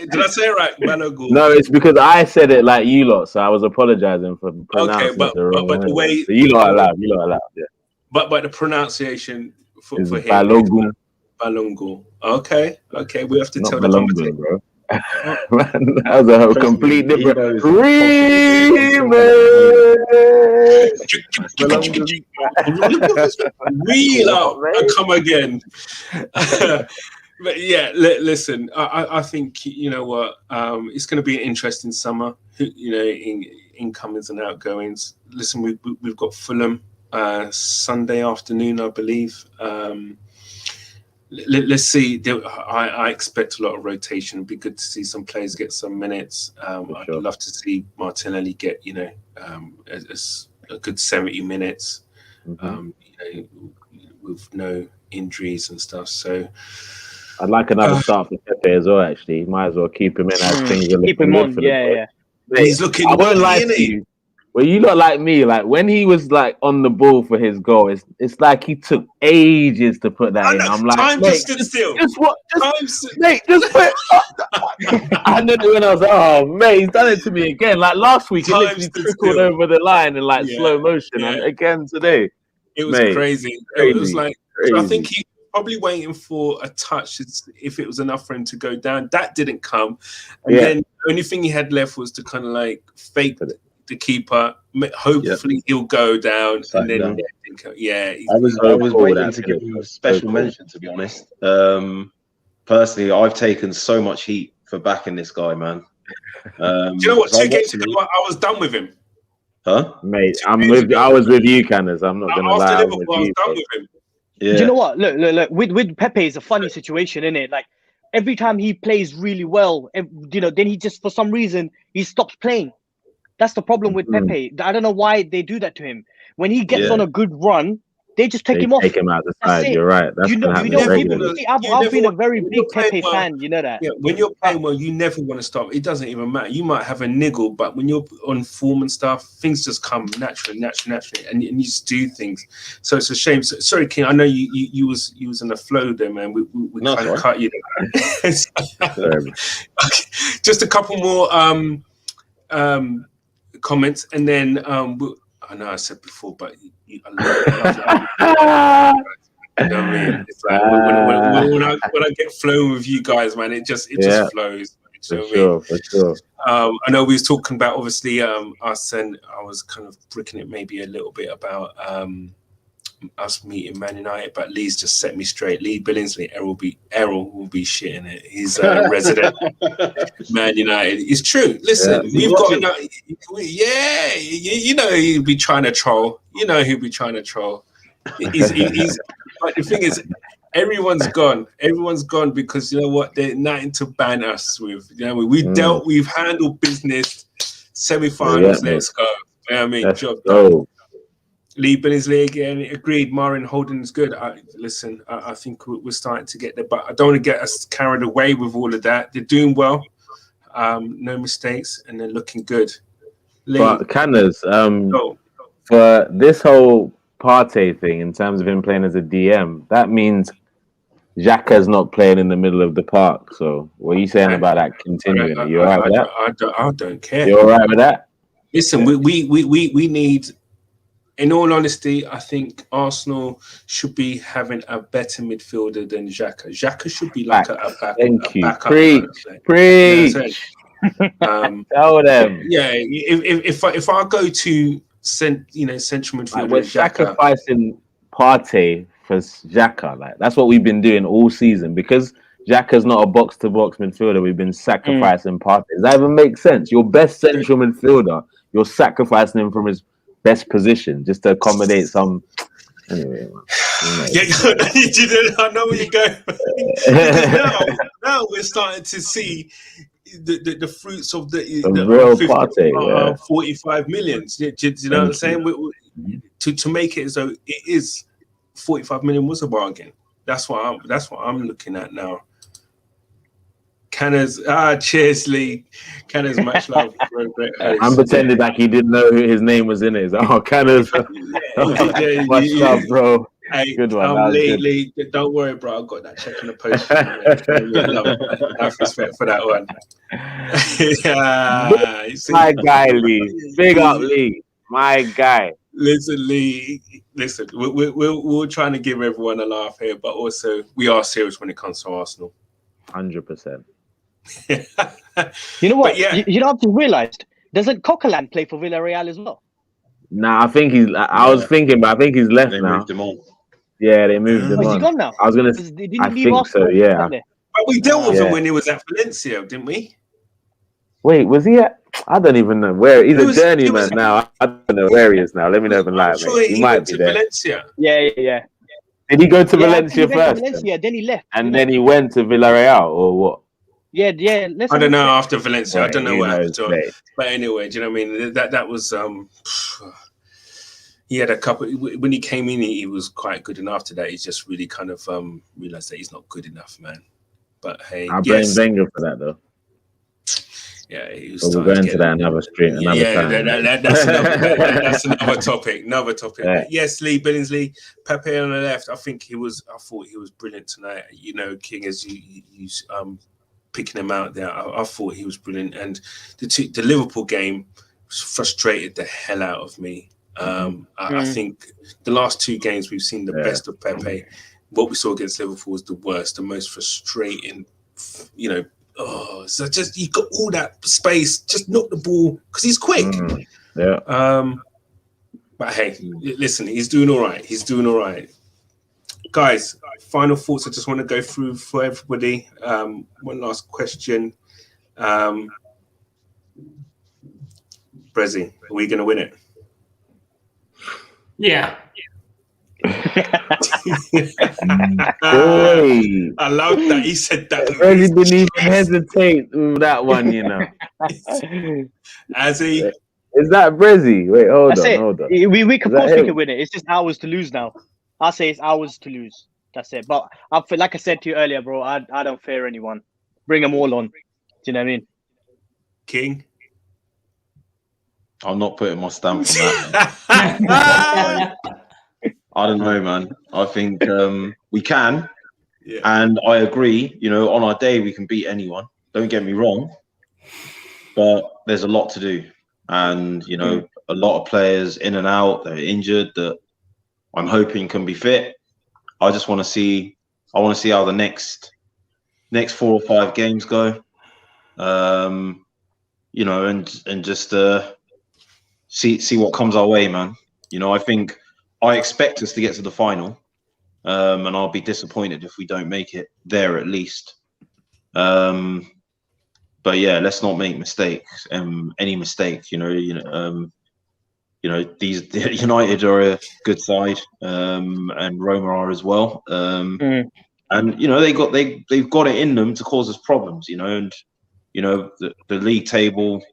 Did I say it right? Balogun. No, it's because I said it like you lot, so I was apologizing for pronouncing it the wrong but the way So you lot are allowed. Yeah. But the pronunciation for him Balogun. Balogun. Okay. We have to Not tell the Balogun, commentator. bro. Man, that was a complete different Wheel up and come again. But yeah, listen. I think you know what. It's going to be an interesting summer. You know, incomings and outgoings. Listen, we've got Fulham Sunday afternoon, I believe. Let's see. I expect a lot of rotation. It'd be good to see some players get some minutes. I'd love to see Martinelli get a good 70 minutes. With no injuries and stuff. So I'd like another start for Pepe as well. Actually, might as well keep him in as things are keep looking him good on. for Yeah. Mate, he's looking. I won't lie to you. Well, you lot like me, like when he was like on the ball for his goal, it's like he took ages to put that in. I'm like, time mate, just stood still. Just what? Mate, just put. I knew it when I was like, oh mate, he's done it to me again. Like last week, he literally trickled over the line in like slow motion, and again today, it was crazy. It was like I think he probably waiting for a touch if it was enough for him to go down. That didn't come, and then the only thing he had left was to kind of like fake the keeper. Hopefully he'll go down, and then I was waiting to give him a special mention, to be honest. Personally, I've taken so much heat for backing this guy, man. Do you know what? 2 games ago, I was done with him. Huh, mate? I was with you, Canners. I'm not gonna lie. After Liverpool, I was done with him. Yeah. Do you know what? Look. With Pepe, it's a funny situation, isn't it? Like every time he plays really well, then he just for some reason he stops playing. That's the problem with Pepe. I don't know why they do that to him. When he gets on a good run, they just take him off. Take him out the side. You're right. That's I've been a very big Pepe fan. You know that. Yeah, when you're playing well, you never want to stop. It doesn't even matter. You might have a niggle, but when you're on form and stuff, things just come naturally, and you just do things. So it's a shame. So, sorry, King. I know you was in the flow there, man. We kind of cut you there. Just a couple more comments, and then I know I said before, but I love you know what I mean? It's like when I get flowing with you guys, man, it just flows. For sure. I know we was talking about obviously us, and I was kind of bricking it maybe a little bit about us meeting Man United, but Lee's just set me straight. Lee Billingsley, Errol will be shitting it. He's a resident Man United. It's true. Listen, we've got you know he'll be trying to troll. He's but the thing is, everyone's gone because you know what, they're nothing to ban us with. You know, we've handled business, semi-finals. Let's go. You know what I mean? Job done. Lee Billingsley again, agreed. Marin Holden is good. I think we're starting to get there, but I don't want to get us carried away with all of that. They're doing well, no mistakes, and they're looking good. Lee, but Canners, for this whole Partey thing, in terms of him playing as a DM, that means Xhaka's not playing in the middle of the park. So, what are you saying about that continuing? Are you all right with that? I don't care. You're all right with that? Listen, we need. In all honesty, I think Arsenal should be having a better midfielder than Xhaka. Xhaka should be like a backup. Thank you. Backup. Preach. Tell them. Yeah, if I go to central midfield, we're sacrificing Partey for Xhaka. Like that's what we've been doing all season because Xhaka's not a box-to-box midfielder. We've been sacrificing Partey. Does that even make sense? Your best central midfielder, you're sacrificing him from his best position just to accommodate some. Anyway, I know where you're going. now we're starting to see the fruits of the real Partey. 45 million. Do you know what I'm saying? to make it as though it is 45 million was a bargain. That's what I'm looking at now. Canner's cheers, Lee. Canner's much love. I'm pretending like he didn't know who his name was in it. Oh, Canner's much love, bro. Hey, good one. Lee, don't worry, bro. I've got that check in the post. Enough respect for that one. My guy, Lee. Big up, Lee. My guy. Listen, Lee. Listen, we're trying to give everyone a laugh here, but also we are serious when it comes to Arsenal. 100%. You know what? Yeah. You know, I've just realised. Doesn't Coquelin play for Villarreal as well? Nah, I think he's. I was thinking, but I think he's left They now. moved him on. Yeah, they moved him Is he on. gone now? I was gonna. Didn't I he leave think Arsenal? so. Yeah. But we dealt with Yeah. him when he was at Valencia, didn't we? Wait, was he at? I don't even know where. He's a journeyman now. I don't know where he is now. Let me know if I'm lying, mate. He might be there. Valencia. Yeah. Did he go to Yeah, Valencia he went to first? Valencia, then he left. And then he went to Villarreal, or what? Yeah. I don't know after Valencia. I don't know Who what happened knows, to him. mate. But anyway, do you know what I mean? That was he had a couple when he came in. He was quite good, and after that, he's just really kind of realized that he's not good enough, man. But hey, I blame Wenger for that, though. Yeah, he was. So we'll go into that another stream, another time. That's another topic. Yeah. Yes, Lee Billingsley, Pepe on the left. I thought he was brilliant tonight. You know, King, as you picking him out there, I thought he was brilliant. And the Liverpool game frustrated the hell out of me. I think the last two games we've seen the best of Pepe. What we saw against Liverpool was the worst, the most frustrating. You know. Oh, so just you got all that space, just knock the ball because he's quick. Yeah. But hey, listen, he's doing all right. Guys, final thoughts. I just want to go through for everybody. One last question. Brezzy, are we going to win it? Yeah. Boy, I love that he said that. Reggie didn't even hesitate with that one, you know. As he Is that Brezzy? Wait, hold That's it. on. We can Is that both we him? can win it. It's just ours to lose now. I say it's ours to lose. That's it. But I feel like I said to you earlier, bro. I don't fear anyone. Bring them all on. Do you know what I mean? King. I'm not putting my stamp on that. I don't know, man. I think we can, and I agree. You know, on our day we can beat anyone. Don't get me wrong, but there's a lot to do, and you know, a lot of players in and out. They're injured. That I'm hoping can be fit. I just want to see. I want to see how the next 4 or 5 games go. You know, and just see what comes our way, man. You know, I expect us to get to the final, and I'll be disappointed if we don't make it there at least. But yeah, let's not make mistakes. Any mistake, you know, these United are a good side, and Roma are as well. And you know, they've got it in them to cause us problems. You know, and you know the league table,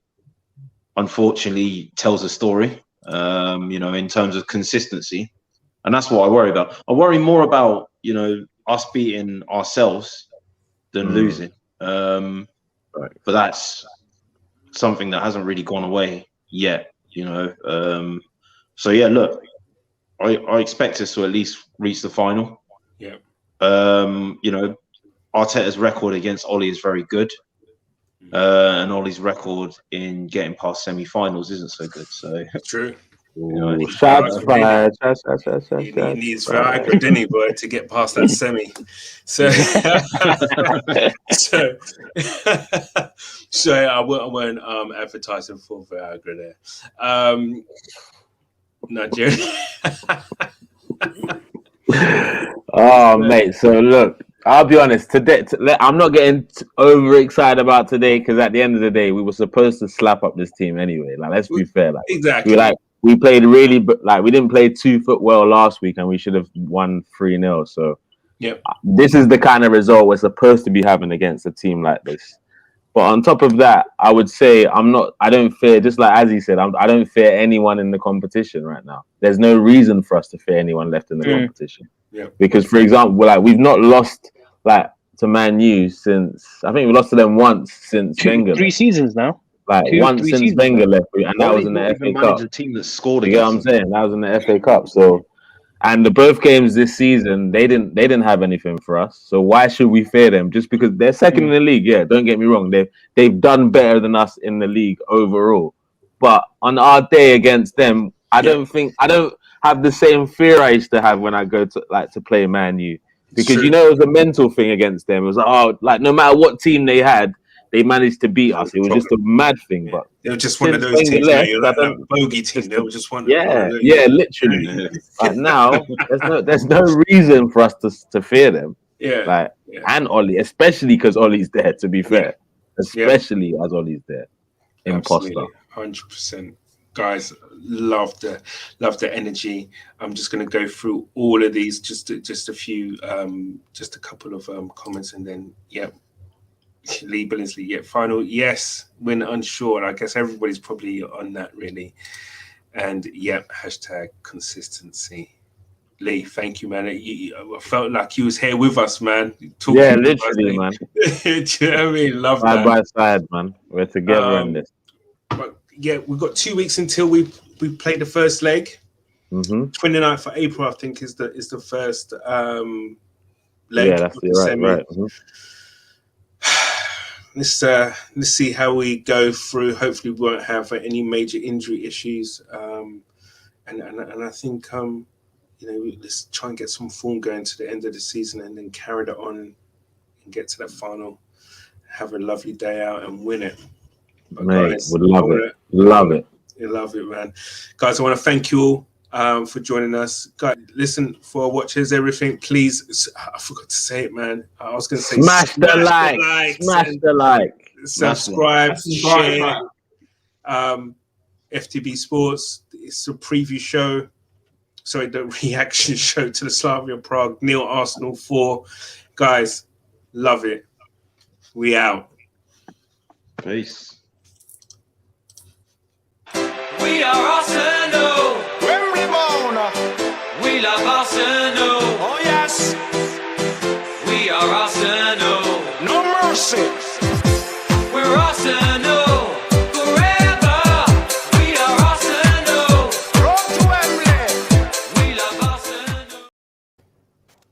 unfortunately, tells a story. You know, in terms of consistency, and that's what I worry about. I worry more about, you know, us beating ourselves than losing. But that's something that hasn't really gone away yet, you know. So yeah, look, I expect us to at least reach the final. Yeah. Mm-hmm. You know, Arteta's record against Ollie is very good. And Ollie's record in getting past semi-finals isn't so good. So True. Ooh, shots fired. He needs Viagra, didn't he, boy, to get past that semi. So, so I won't advertising for Viagra there. Nigeria. Oh, mate. So look, I'll be honest. Today, I'm not getting overexcited about today because at the end of the day, we were supposed to slap up this team anyway. Like, let's be fair. Like, Exactly. We played really, we didn't play 2 foot well last week, and we should have won 3-0. So, Yep. This is the kind of result we're supposed to be having against a team like this. But on top of that, I would say I don't fear, just like as he said, I don't fear anyone in the competition right now. There's no reason for us to fear anyone left in the competition. Yeah. Because, for example, like we've not lost like to Man U since, I think we lost to them once since Wenger. 3 seasons now. Like once since Wenger left, and that was in the FA Cup. A team that scored You get what I'm saying? That was in the FA Cup. So, and the both games this season, they didn't have anything for us. So why should we fear them? Just because they're second in the league? Yeah, don't get me wrong. They've done better than us in the league overall. But on our day against them, I don't have the same fear I used to have when I go to play Man U, because you know it was a mental thing against them. It was like no matter what team they had, they managed to be us. It was just a mad thing, but they were just one of those teams. Like that bogey team. They were just one. Literally. Like now, there's no reason for us to fear them. And Ollie, especially because Ollie's there. To be fair, especially as Ollie's there. Imposter. 100%. Guys, love the energy. I'm just going to go through all of these. Just a few, just a couple of comments, and then Lee Billingsley, final, yes, when unsure. I guess everybody's probably on that really. And hashtag consistency. Lee, thank you, man. I felt like you was here with us, man. Literally, man. Do you know what I mean? Love side that. by side, man. We're together in this. But we've got 2 weeks until we play the first leg. 29th of April, I think, is the first leg. Yeah, that's right. Let's see how we go through. Hopefully, we won't have any major injury issues. And I think let's try and get some form going to the end of the season, and then carry that on and get to that final. Have a lovely day out and win it. But Mate, guys, would love it. Love it. You love it, man. Guys, I want to thank you all for joining us. Guys, listen, for our watchers, everything, please, I forgot to say it, man. I was going to say smash the like. Subscribe, share. FTB Sports, it's a preview show. Sorry, the reaction show to the Slavia Prague, nil Arsenal 4. Guys, love it. We out. Peace. We are Arsenal. Wembley Bound. We love Arsenal. Oh yes, We are Arsenal. no mercy.